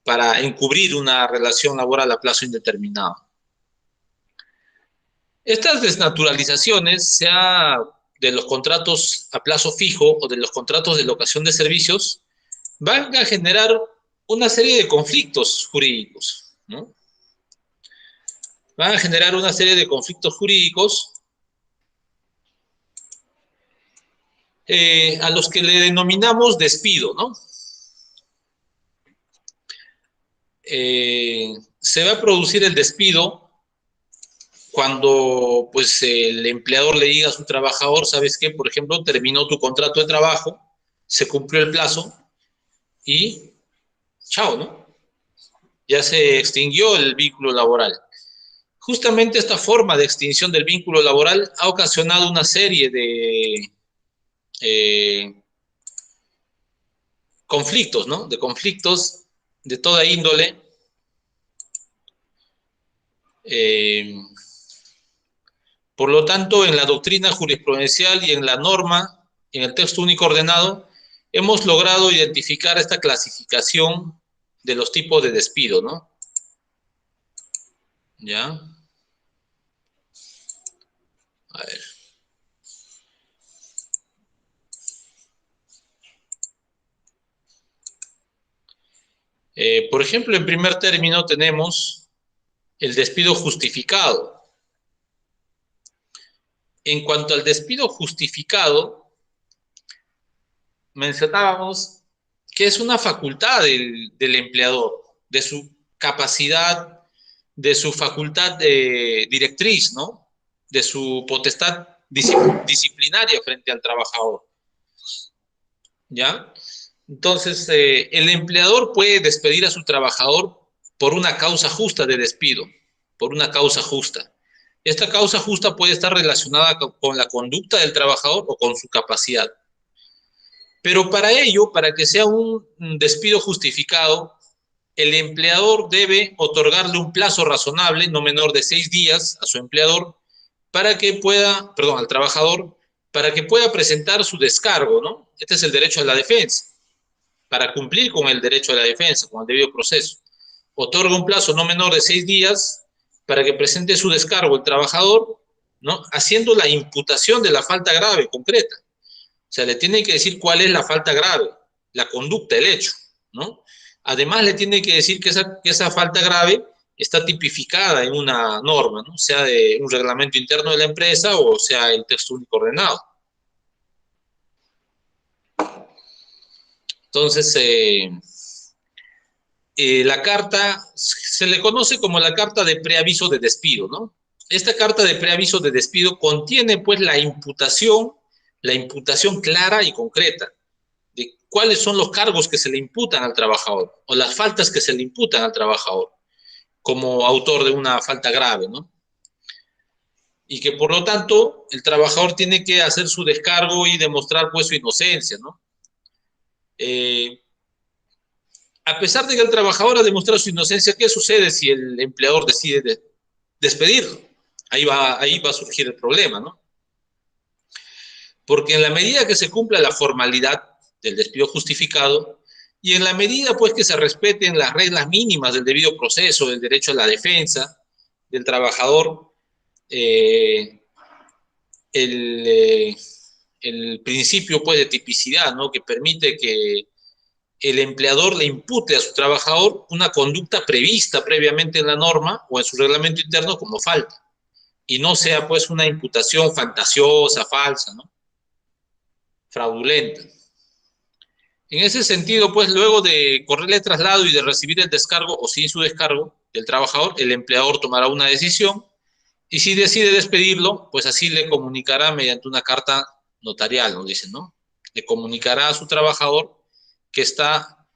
Para encubrir una relación laboral a plazo indeterminado. Estas desnaturalizaciones, sea de los contratos a plazo fijo o de los contratos de locación de servicios, van a generar una serie de conflictos jurídicos, ¿no? Van a generar una serie de conflictos jurídicos a los que le denominamos despido, ¿no? Se va a producir el despido cuando pues el empleador le diga a su trabajador, ¿sabes qué? Por ejemplo, terminó tu contrato de trabajo, se cumplió el plazo y chao, ¿no? Ya se extinguió el vínculo laboral. Justamente esta forma de extinción del vínculo laboral ha ocasionado una serie de conflictos, ¿no? De conflictos de toda índole. Eh, por lo tanto, en la doctrina jurisprudencial y en la norma, en el texto único ordenado, hemos logrado identificar esta clasificación de los tipos de despido, ¿no? ¿Ya? A ver. Por ejemplo, en primer término tenemos el despido justificado. En cuanto al despido justificado, mencionábamos que es una facultad del empleador, de su capacidad, de su facultad directriz, ¿no? De su potestad disciplinaria frente al trabajador, ¿ya? Entonces, el empleador puede despedir a su trabajador por una causa justa de despido, por una causa justa. Esta causa justa puede estar relacionada con la conducta del trabajador o con su capacidad. Pero para ello, para que sea un despido justificado, el empleador debe otorgarle un plazo razonable, no menor de 6 días, a su empleador, para que pueda, perdón, al trabajador, para que pueda presentar su descargo, ¿no? Este es el derecho a la defensa, para cumplir con el derecho a la defensa, con el debido proceso. Otorga un plazo no menor de 6 días para que presente su descargo el trabajador, ¿no? Haciendo la imputación de la falta grave, concreta. O sea, le tiene que decir cuál es la falta grave, la conducta, el hecho, ¿no? Además, le tiene que decir que esa falta grave está tipificada en una norma, ¿no? Sea de un reglamento interno de la empresa o sea el texto único ordenado. Entonces, la carta se le conoce como la carta de preaviso de despido, ¿no? Esta carta de preaviso de despido contiene, pues, la imputación clara y concreta de cuáles son los cargos que se le imputan al trabajador o las faltas que se le imputan al trabajador como autor de una falta grave, ¿no? Y que por lo tanto el trabajador tiene que hacer su descargo y demostrar, pues, su inocencia, ¿no? A pesar de que el trabajador ha demostrado su inocencia, ¿qué sucede si el empleador decide despedirlo? Ahí va a surgir el problema, ¿no? Porque en la medida que se cumpla la formalidad del despido justificado y en la medida, pues, que se respeten las reglas mínimas del debido proceso, del derecho a la defensa del trabajador, el, el principio, pues, de tipicidad, ¿no? Que permite que el empleador le impute a su trabajador una conducta prevista previamente en la norma o en su reglamento interno como falta, y no sea, pues, una imputación fantasiosa, falsa, ¿no? Fraudulenta. En ese sentido, pues, luego de correrle el traslado y de recibir el descargo o sin su descargo del trabajador, el empleador tomará una decisión y si decide despedirlo, pues así le comunicará mediante una carta notarial, nos dicen, ¿no? Le comunicará a su trabajador que está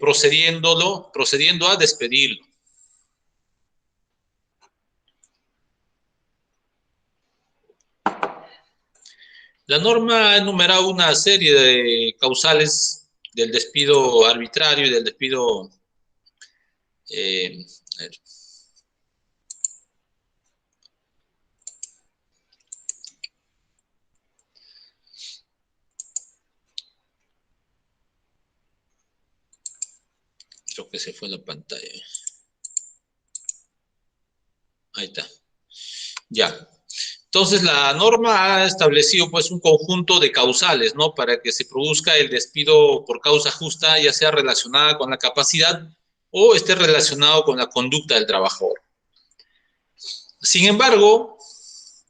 procediendo a despedirlo. La norma ha enumerado una serie de causales del despido arbitrario y del despido... a ver. Creo que se fue la pantalla. Ahí está. Ya. Entonces, la norma ha establecido, pues, un conjunto de causales, ¿no? Para que se produzca el despido por causa justa, ya sea relacionada con la capacidad o esté relacionado con la conducta del trabajador. Sin embargo,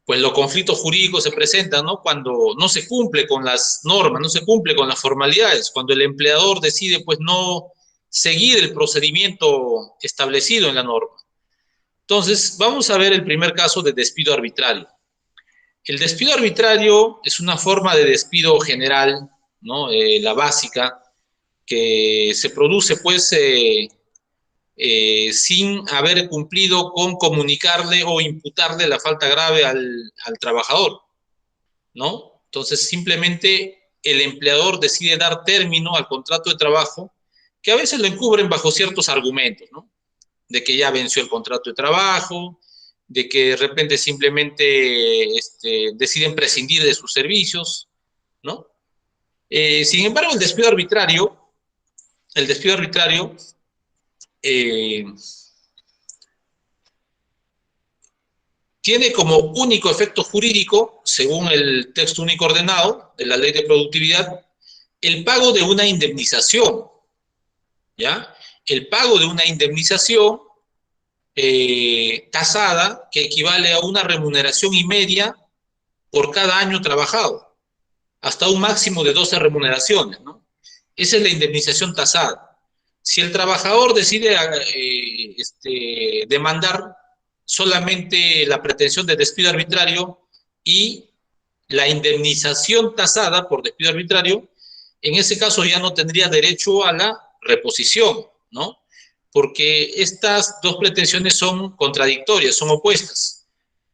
pues los conflictos jurídicos se presentan, ¿no? Cuando no se cumple con las normas, no se cumple con las formalidades, cuando el empleador decide, pues, no seguir el procedimiento establecido en la norma. Entonces, vamos a ver el primer caso de despido arbitrario. El despido arbitrario es una forma de despido general, ¿no? La básica, que se produce, pues, sin haber cumplido con comunicarle o imputarle la falta grave al trabajador, ¿no? Entonces, simplemente el empleador decide dar término al contrato de trabajo, que a veces lo encubren bajo ciertos argumentos, ¿no? De que ya venció el contrato de trabajo, de que de repente simplemente deciden prescindir de sus servicios, ¿no? Sin embargo, el despido arbitrario tiene como único efecto jurídico, según el texto único ordenado de la Ley de Productividad, el pago de una indemnización, ¿ya? el pago de una indemnización tasada que equivale a una remuneración y media por cada año trabajado, hasta un máximo de 12 remuneraciones, ¿no? Esa es la indemnización tasada. Si el trabajador decide demandar solamente la pretensión de despido arbitrario y la indemnización tasada por despido arbitrario, en ese caso ya no tendría derecho a la reposición, ¿no? Porque estas dos pretensiones son contradictorias, son opuestas.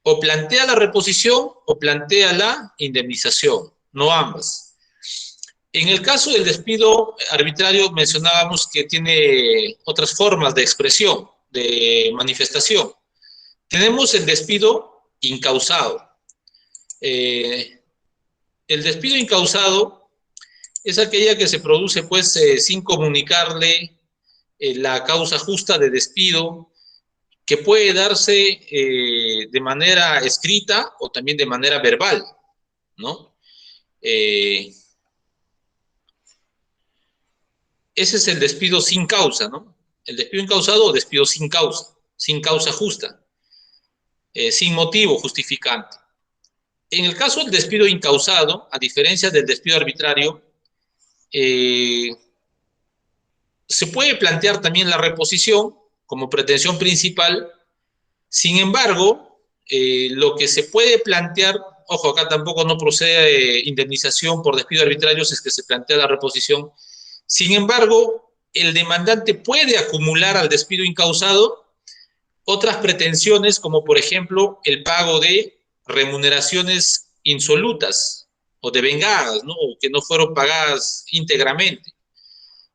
O plantea la reposición o plantea la indemnización, no ambas. En el caso del despido arbitrario mencionábamos que tiene otras formas de expresión, de manifestación. Tenemos el despido incausado. El despido incausado es aquella que se produce pues sin comunicarle la causa justa de despido, que puede darse de manera escrita o también de manera verbal, ¿no? Ese es el despido sin causa, ¿no? El despido incausado o despido sin causa justa, sin motivo justificante. En el caso del despido incausado, a diferencia del despido arbitrario, se puede plantear también la reposición como pretensión principal. Sin embargo, lo que se puede plantear, ojo, acá tampoco no procede indemnización por despido arbitrario si es que se plantea la reposición. Sin embargo, el demandante puede acumular al despido incausado otras pretensiones, como por ejemplo el pago de remuneraciones insolutas o devengadas, ¿no? O que no fueron pagadas íntegramente,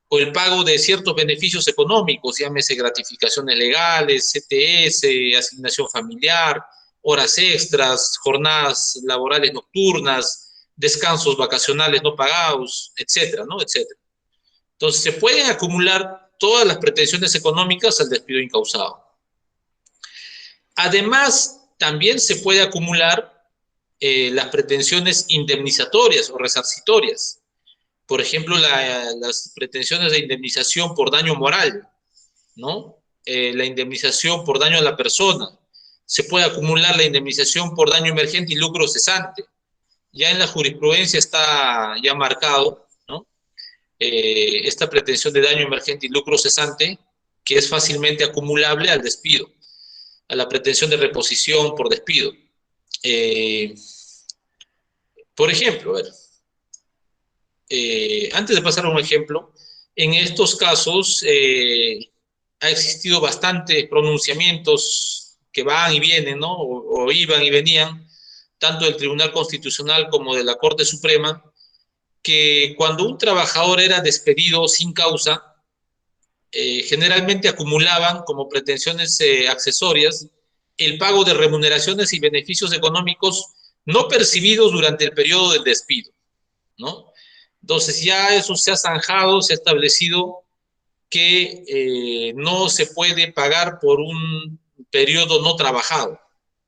o el pago de ciertos beneficios económicos, llámese gratificaciones legales, CTS, asignación familiar, horas extras, jornadas laborales nocturnas, descansos vacacionales no pagados, etcétera, ¿no? Etcétera. Entonces, se pueden acumular todas las pretensiones económicas al despido incausado. Además, también se puede acumular las pretensiones indemnizatorias o resarcitorias. Por ejemplo, las pretensiones de indemnización por daño moral, ¿no? La indemnización por daño a la persona. Se puede acumular la indemnización por daño emergente y lucro cesante. Ya en la jurisprudencia está ya marcado, ¿no? Esta pretensión de daño emergente y lucro cesante, que es fácilmente acumulable al despido, a la pretensión de reposición por despido. Por ejemplo, a ver, antes de pasar a un ejemplo, en estos casos ha existido bastantes pronunciamientos que van y vienen, ¿no? O iban y venían, tanto del Tribunal Constitucional como de la Corte Suprema, que cuando un trabajador era despedido sin causa, generalmente acumulaban como pretensiones accesorias el pago de remuneraciones y beneficios económicos no percibidos durante el periodo del despido, ¿no? Entonces ya eso se ha zanjado, se ha establecido que no se puede pagar por un periodo no trabajado. O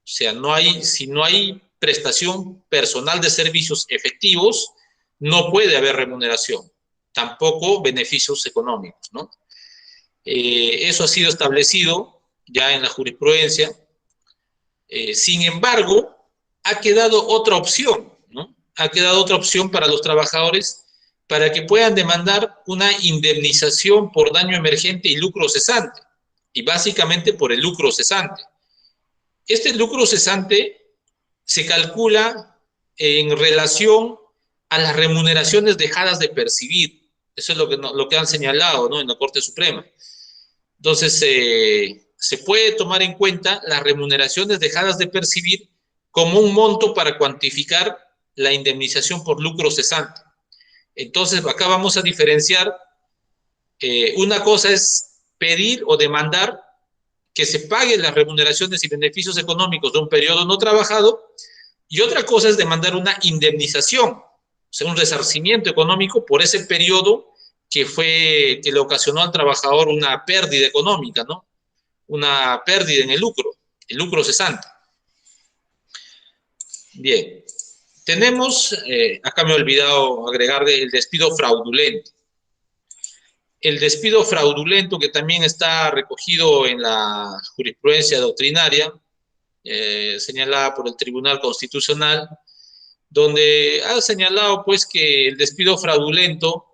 sea, si no hay prestación personal de servicios efectivos, no puede haber remuneración, tampoco beneficios económicos, ¿no? Eso ha sido establecido ya en la jurisprudencia. Sin embargo, ha quedado otra opción, ¿no? Ha quedado otra opción para los trabajadores para que puedan demandar una indemnización por daño emergente y lucro cesante, y básicamente por el lucro cesante. Este lucro cesante se calcula en relación a las remuneraciones dejadas de percibir. Eso es lo que han señalado, ¿no? En la Corte Suprema. Entonces, se puede tomar en cuenta las remuneraciones dejadas de percibir como un monto para cuantificar la indemnización por lucro cesante. Entonces, acá vamos a diferenciar, una cosa es pedir o demandar que se paguen las remuneraciones y beneficios económicos de un periodo no trabajado, y otra cosa es demandar una indemnización, o sea, un resarcimiento económico por ese periodo que le ocasionó al trabajador una pérdida económica, ¿no? Una pérdida en el lucro cesante. Bien, tenemos, acá me he olvidado agregar el despido fraudulento. el despido fraudulento, que también está recogido en la jurisprudencia doctrinaria, señalada por el Tribunal Constitucional, donde ha señalado pues que el despido fraudulento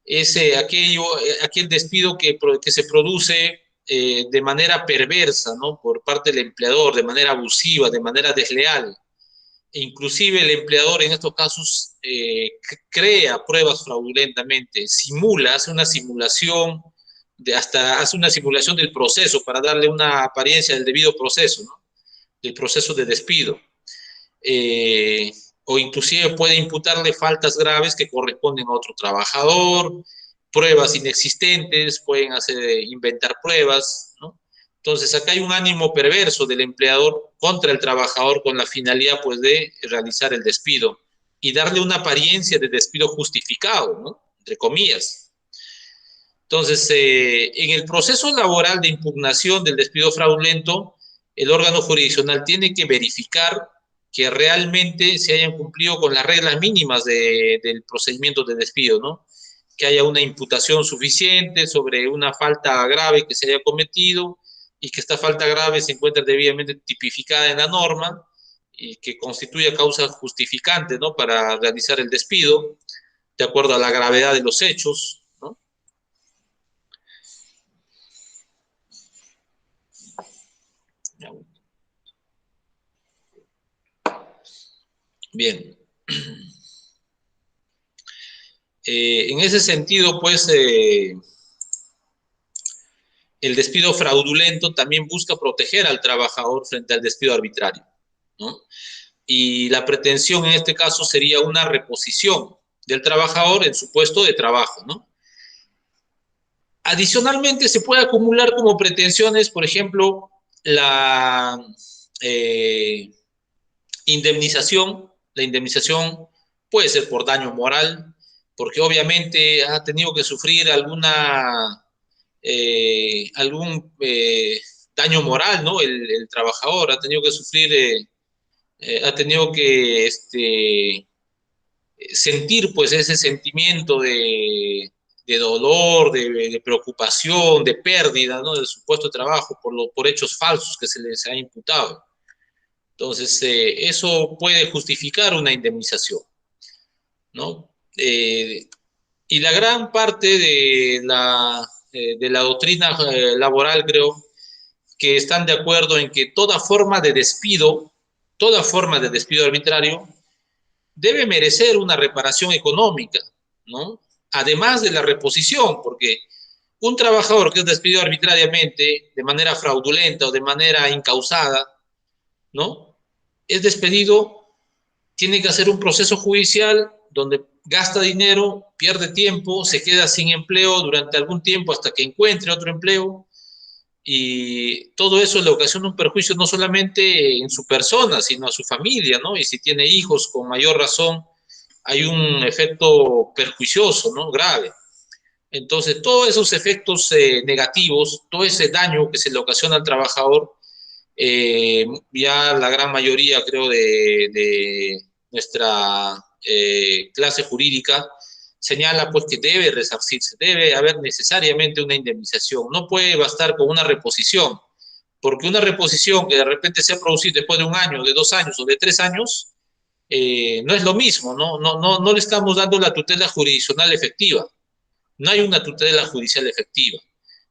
es aquel despido que se produce de manera perversa, ¿no? Por parte del empleador, de manera abusiva, de manera desleal. E inclusive el empleador en estos casos crea pruebas fraudulentamente, hace una simulación, hasta hace una simulación del proceso para darle una apariencia del debido proceso, ¿no? Del proceso de despido. O inclusive puede imputarle faltas graves que corresponden a otro trabajador, pruebas inexistentes, pueden inventar pruebas, ¿no? Entonces, acá hay un ánimo perverso del empleador contra el trabajador con la finalidad, pues, de realizar el despido y darle una apariencia de despido justificado, ¿no? Entre comillas. Entonces, en el proceso laboral de impugnación del despido fraudulento, el órgano jurisdiccional tiene que verificar que realmente se hayan cumplido con las reglas mínimas del procedimiento de despido, ¿no? Que haya una imputación suficiente sobre una falta grave que se haya cometido y que esta falta grave se encuentre debidamente tipificada en la norma y que constituya causa justificante, ¿no? Para realizar el despido, de acuerdo a la gravedad de los hechos, ¿no? Bien. En ese sentido, pues, el despido fraudulento también busca proteger al trabajador frente al despido arbitrario, ¿no? Y la pretensión en este caso sería una reposición del trabajador en su puesto de trabajo, ¿no? Adicionalmente, se puede acumular como pretensiones, por ejemplo, la indemnización. La indemnización puede ser por daño moral, porque obviamente ha tenido que sufrir algún daño moral, ¿no? El trabajador ha tenido que sufrir, ha tenido que sentir pues ese sentimiento de dolor, de preocupación, de pérdida, ¿no? De su puesto de trabajo por hechos falsos que se les ha imputado. Entonces, eso puede justificar una indemnización, ¿no? Y la gran parte de la doctrina laboral, creo, que están de acuerdo en que toda forma de despido arbitrario, debe merecer una reparación económica, ¿no? Además de la reposición, porque un trabajador que es despedido arbitrariamente, de manera fraudulenta o de manera incausada, ¿no? Es despedido, tiene que hacer un proceso judicial donde gasta dinero, pierde tiempo, se queda sin empleo durante algún tiempo hasta que encuentre otro empleo, y todo eso le ocasiona un perjuicio no solamente en su persona, sino a su familia, ¿no? Y si tiene hijos, con mayor razón, hay un efecto perjuicioso, ¿no? Grave. Entonces, todos esos efectos negativos, todo ese daño que se le ocasiona al trabajador, ya la gran mayoría, creo, de nuestra clase jurídica señala pues que debe resarcirse, debe haber necesariamente una indemnización, no puede bastar con una reposición, porque una reposición que de repente se ha producido después de un año, de 2 años o de 3 años, no es lo mismo, no le estamos dando la tutela jurisdiccional efectiva, no hay una tutela judicial efectiva.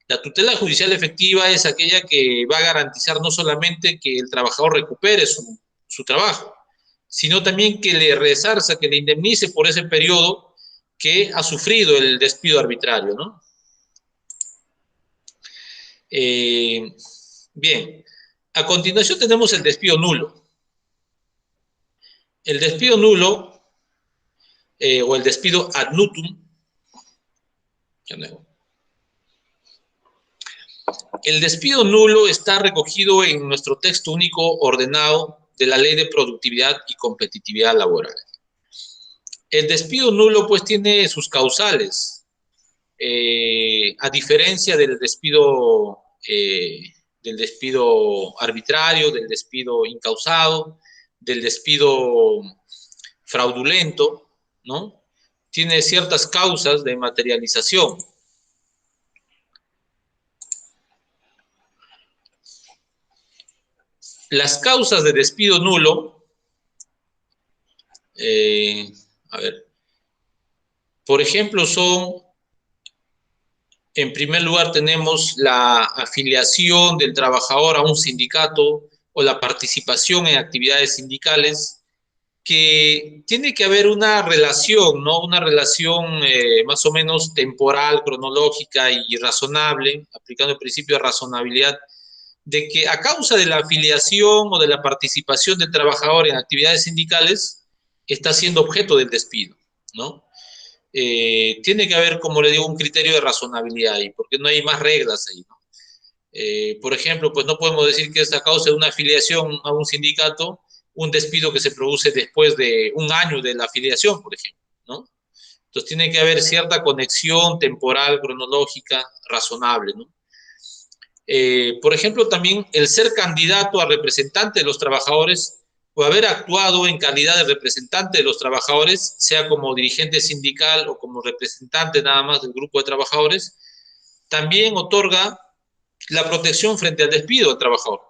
La tutela judicial efectiva es aquella que va a garantizar no solamente que el trabajador recupere su trabajo, sino también que le resarza, que le indemnice por ese periodo que ha sufrido el despido arbitrario, ¿no? Bien, a continuación tenemos el despido nulo. El despido nulo o el despido ad nutum. El despido nulo está recogido en nuestro texto único ordenado de la Ley de Productividad y Competitividad Laboral. El despido nulo pues tiene sus causales, a diferencia del despido arbitrario, del despido incausado, del despido fraudulento, ¿no? Tiene ciertas causas de materialización. Las causas de despido nulo, a ver, por ejemplo, son, en primer lugar, tenemos la afiliación del trabajador a un sindicato o la participación en actividades sindicales, que tiene que haber una relación, ¿no? Una relación más o menos temporal, cronológica y razonable, aplicando el principio de razonabilidad, de que a causa de la afiliación o de la participación del trabajador en actividades sindicales, está siendo objeto del despido, ¿no? Tiene que haber, como le digo, un criterio de razonabilidad ahí, porque no hay más reglas ahí, ¿no? Por ejemplo, pues no podemos decir que es a causa de una afiliación a un sindicato un despido que se produce después de un año de la afiliación, por ejemplo, ¿no? Entonces tiene que haber cierta conexión temporal, cronológica, razonable, ¿no? Por ejemplo, también el ser candidato a representante de los trabajadores o haber actuado en calidad de representante de los trabajadores, sea como dirigente sindical o como representante nada más del grupo de trabajadores, también otorga la protección frente al despido del trabajador.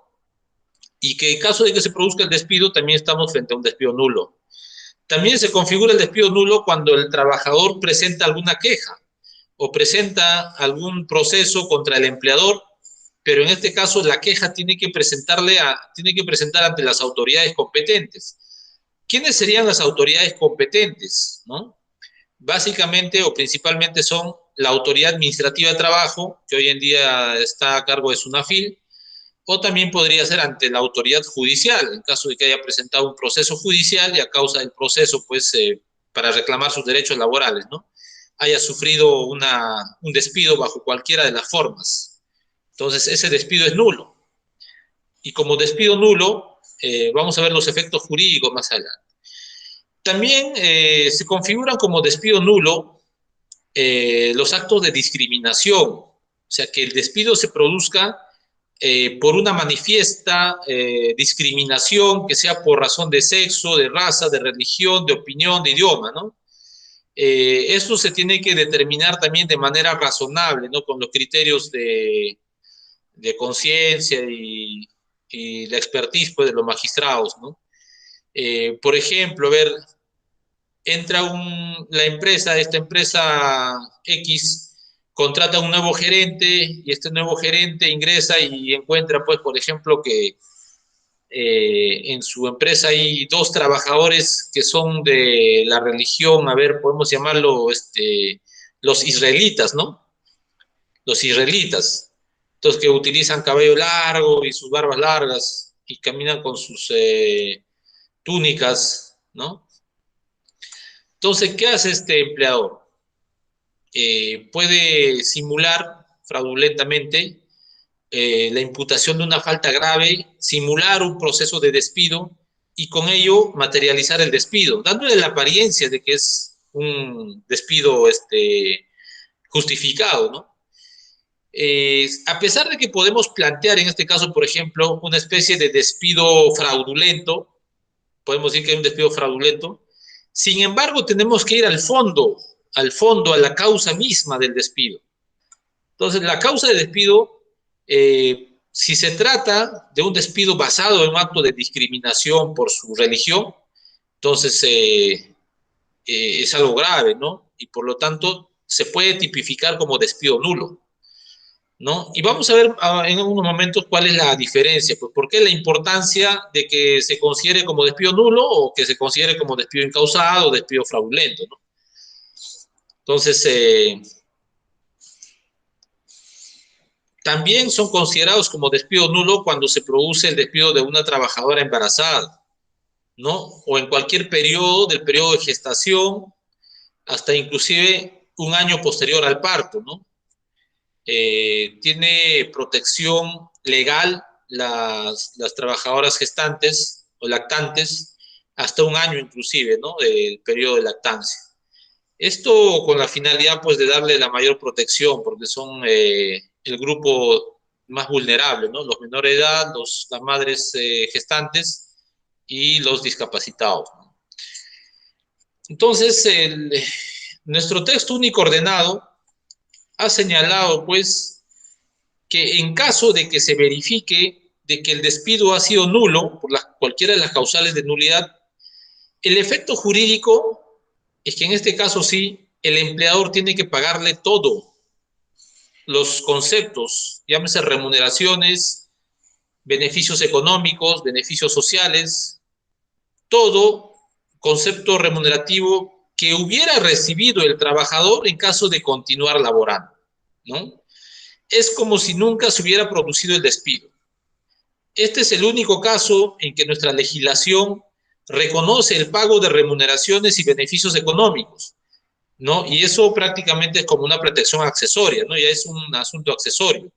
Y que en caso de que se produzca el despido, también estamos frente a un despido nulo. También se configura el despido nulo cuando el trabajador presenta alguna queja o presenta algún proceso contra el empleador, pero en este caso la queja tiene que presentar ante las autoridades competentes. ¿Quiénes serían las autoridades competentes? ¿No? Básicamente o principalmente son la Autoridad Administrativa de Trabajo, que hoy en día está a cargo de SUNAFIL, o también podría ser ante la autoridad judicial, en caso de que haya presentado un proceso judicial y a causa del proceso, pues, para reclamar sus derechos laborales, ¿no? Haya sufrido un despido bajo cualquiera de las formas. Entonces, ese despido es nulo. Y como despido nulo, vamos a ver los efectos jurídicos más adelante. También se configuran como despido nulo los actos de discriminación, o sea, que el despido se produzca por una manifiesta discriminación, que sea por razón de sexo, de raza, de religión, de opinión, de idioma, ¿no? Esto se tiene que determinar también de manera razonable, ¿no? Con los criterios de conciencia y la expertise, pues, de los magistrados, ¿no? Por ejemplo, a ver, entra la empresa, esta empresa X, contrata un nuevo gerente y este nuevo gerente ingresa y encuentra, pues, por ejemplo, que en su empresa hay dos trabajadores que son de la religión, a ver, podemos llamarlo los israelitas, ¿no? Los israelitas. Entonces, que utilizan cabello largo y sus barbas largas y caminan con sus túnicas, ¿no? Entonces, ¿qué hace este empleador? Puede simular fraudulentamente la imputación de una falta grave, simular un proceso de despido y con ello materializar el despido, dándole la apariencia de que es un despido justificado, ¿no? A pesar de que podemos plantear en este caso, por ejemplo, una especie de despido fraudulento, podemos decir que hay un despido fraudulento, sin embargo tenemos que ir al fondo, a la causa misma del despido. Entonces, la causa de despido, si se trata de un despido basado en un acto de discriminación por su religión, entonces es algo grave, ¿no? Y por lo tanto se puede tipificar como despido nulo, ¿no? Y vamos a ver en unos momentos cuál es la diferencia, pues por qué la importancia de que se considere como despido nulo o que se considere como despido incausado o despido fraudulento, ¿no? Entonces, también son considerados como despido nulo cuando se produce el despido de una trabajadora embarazada, ¿no? O en cualquier periodo del periodo de gestación, hasta inclusive un año posterior al parto, ¿no? Tiene protección legal las trabajadoras gestantes o lactantes hasta un año inclusive, ¿no? Del periodo de lactancia. Esto con la finalidad, pues, de darle la mayor protección, porque son el grupo más vulnerable, ¿no? Los menores de edad, las madres gestantes y los discapacitados, ¿no? Entonces, nuestro texto único ordenado ha señalado, pues, que en caso de que se verifique de que el despido ha sido nulo, por cualquiera de las causales de nulidad, el efecto jurídico es que en este caso sí, el empleador tiene que pagarle todo, los conceptos, llámese remuneraciones, beneficios económicos, beneficios sociales, todo concepto remunerativo que hubiera recibido el trabajador en caso de continuar laborando, ¿no? Es como si nunca se hubiera producido el despido. Este es el único caso en que nuestra legislación reconoce el pago de remuneraciones y beneficios económicos, ¿no? Y eso prácticamente es como una protección accesoria, ¿no? Ya es un asunto accesorio.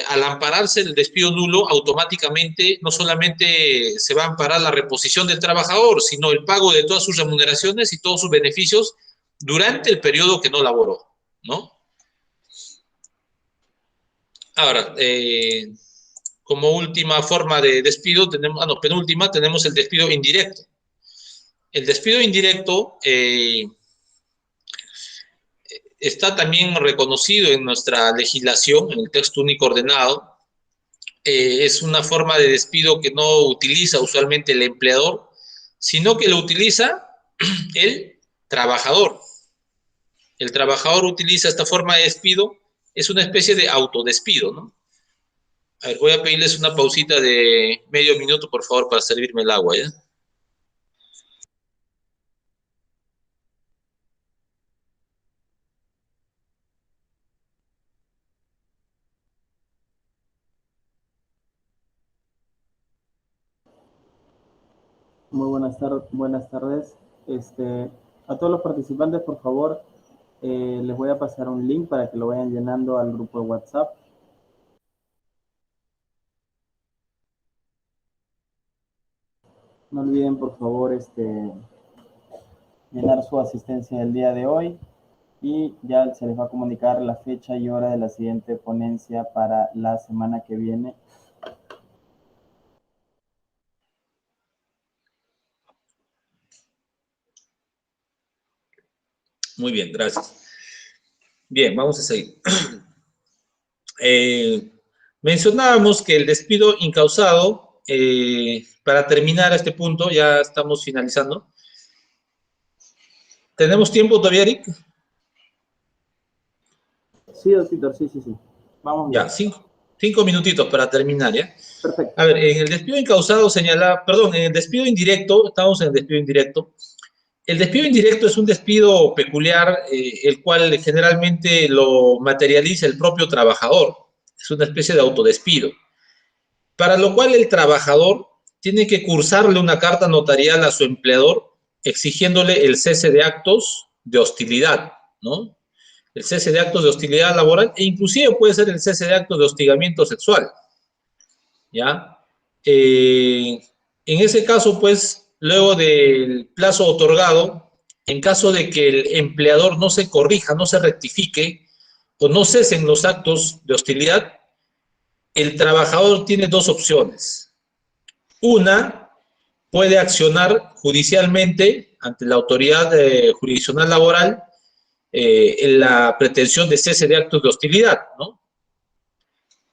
Al ampararse el despido nulo, automáticamente no solamente se va a amparar la reposición del trabajador, sino el pago de todas sus remuneraciones y todos sus beneficios durante el periodo que no laboró, ¿no? Ahora, como última forma de despido, penúltima, tenemos el despido indirecto. El despido indirecto está también reconocido en nuestra legislación, en el texto único ordenado. Es una forma de despido que no utiliza usualmente el empleador, sino que lo utiliza el trabajador. El trabajador utiliza esta forma de despido, es una especie de autodespido, ¿no? A ver, voy a pedirles una pausita de medio minuto, por favor, para servirme el agua, ¿ya? Muy buenas tardes. A todos los participantes, por favor, les voy a pasar un link para que lo vayan llenando al grupo de WhatsApp. No olviden, por favor, llenar su asistencia del día de hoy y ya se les va a comunicar la fecha y hora de la siguiente ponencia para la semana que viene. Muy bien, gracias. Bien, vamos a seguir. Mencionábamos que el despido incausado, para terminar este punto, ya estamos finalizando. ¿Tenemos tiempo todavía, Eric? Sí, doctor, sí. Vamos bien. Ya, cinco minutitos para terminar, ¿ya? Perfecto. A ver, en el despido incausado en el despido indirecto, estamos en el despido indirecto. El despido indirecto es un despido peculiar, el cual generalmente lo materializa el propio trabajador. Es una especie de autodespido. Para lo cual el trabajador tiene que cursarle una carta notarial a su empleador exigiéndole el cese de actos de hostilidad, ¿no? El cese de actos de hostilidad laboral e inclusive puede ser el cese de actos de hostigamiento sexual, ¿ya? En ese caso, pues, luego del plazo otorgado, en caso de que el empleador no se corrija, no se rectifique o no cesen los actos de hostilidad, el trabajador tiene dos opciones. Una, puede accionar judicialmente ante la autoridad jurisdiccional laboral en la pretensión de cese de actos de hostilidad, ¿no?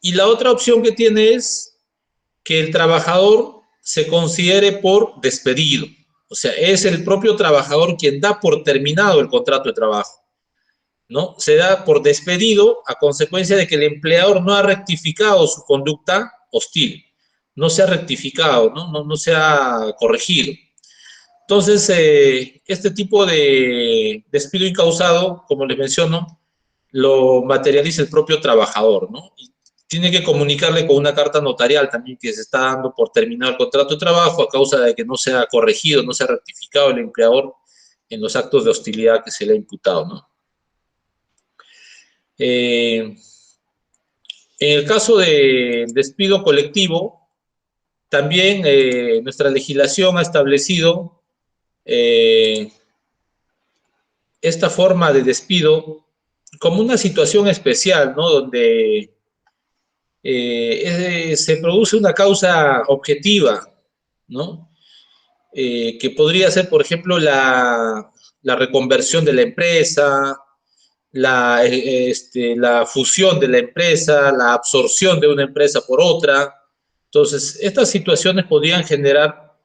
Y la otra opción que tiene es que el trabajador se considere por despedido. O sea, es el propio trabajador quien da por terminado el contrato de trabajo, ¿no? Se da por despedido a consecuencia de que el empleador no ha rectificado su conducta hostil, no se ha rectificado, no se ha corregido. Entonces, este tipo de despido incausado, como les menciono, lo materializa el propio trabajador, ¿no? Y tiene que comunicarle con una carta notarial también que se está dando por terminar el contrato de trabajo a causa de que no se ha corregido, no se ha rectificado el empleador en los actos de hostilidad que se le ha imputado, ¿no? En el caso de despido colectivo, también nuestra legislación ha establecido esta forma de despido como una situación especial, ¿no? Donde se produce una causa objetiva, ¿no? Que podría ser, por ejemplo, la reconversión de la empresa, la fusión de la empresa, la absorción de una empresa por otra, Entonces, estas situaciones podrían generar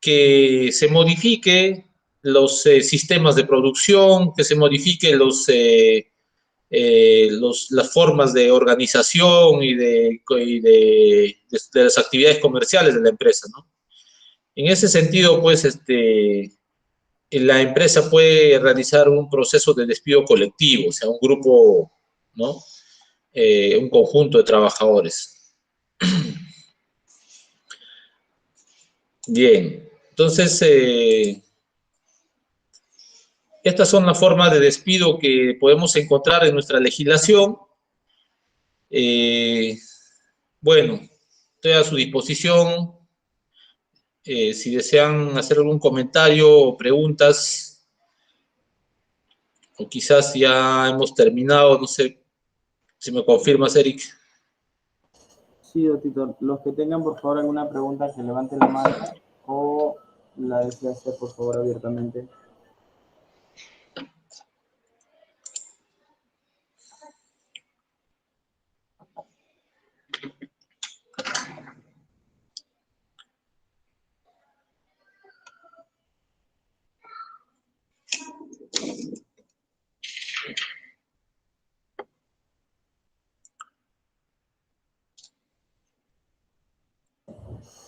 que se modifique los sistemas de producción, que se modifique las formas de organización de las actividades comerciales de la empresa, ¿no? En ese sentido, pues, la empresa puede realizar un proceso de despido colectivo, o sea, un grupo, ¿no? Un conjunto de trabajadores. Bien, entonces, estas son las formas de despido que podemos encontrar en nuestra legislación. Bueno, estoy a su disposición. Si desean hacer algún comentario o preguntas, o quizás ya hemos terminado, no sé si me confirmas, Eric. Sí, doctor. Los que tengan, por favor, alguna pregunta, que levanten la mano o la desea hacer, por favor, abiertamente.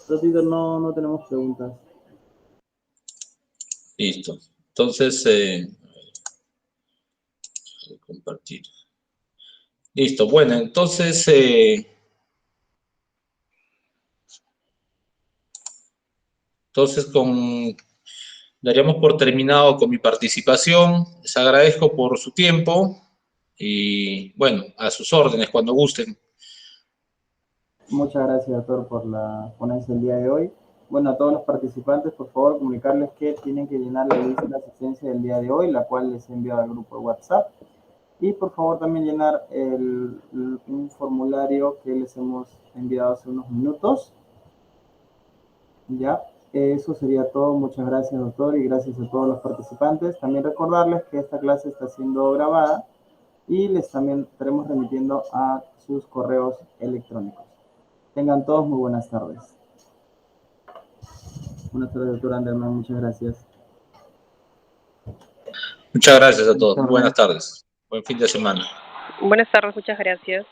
Doctor, no tenemos preguntas. Listo. Entonces, compartir. Listo. Bueno, entonces, daríamos por terminado con mi participación. Les agradezco por su tiempo y, bueno, a sus órdenes cuando gusten. Muchas gracias, doctor, por la ponencia el día de hoy. Bueno, a todos los participantes, por favor, comunicarles que tienen que llenar la lista de asistencia del día de hoy, la cual les he enviado al grupo de WhatsApp. Y por favor también llenar un formulario que les hemos enviado hace unos minutos. Ya, eso sería todo. Muchas gracias, doctor, y gracias a todos los participantes. También recordarles que esta clase está siendo grabada y les también estaremos remitiendo a sus correos electrónicos. Tengan todos muy buenas tardes. Buenas tardes, doctor Anderman. Muchas gracias. Muchas gracias a todos. Buenas tardes. Buen fin de semana. Buenas tardes, muchas gracias.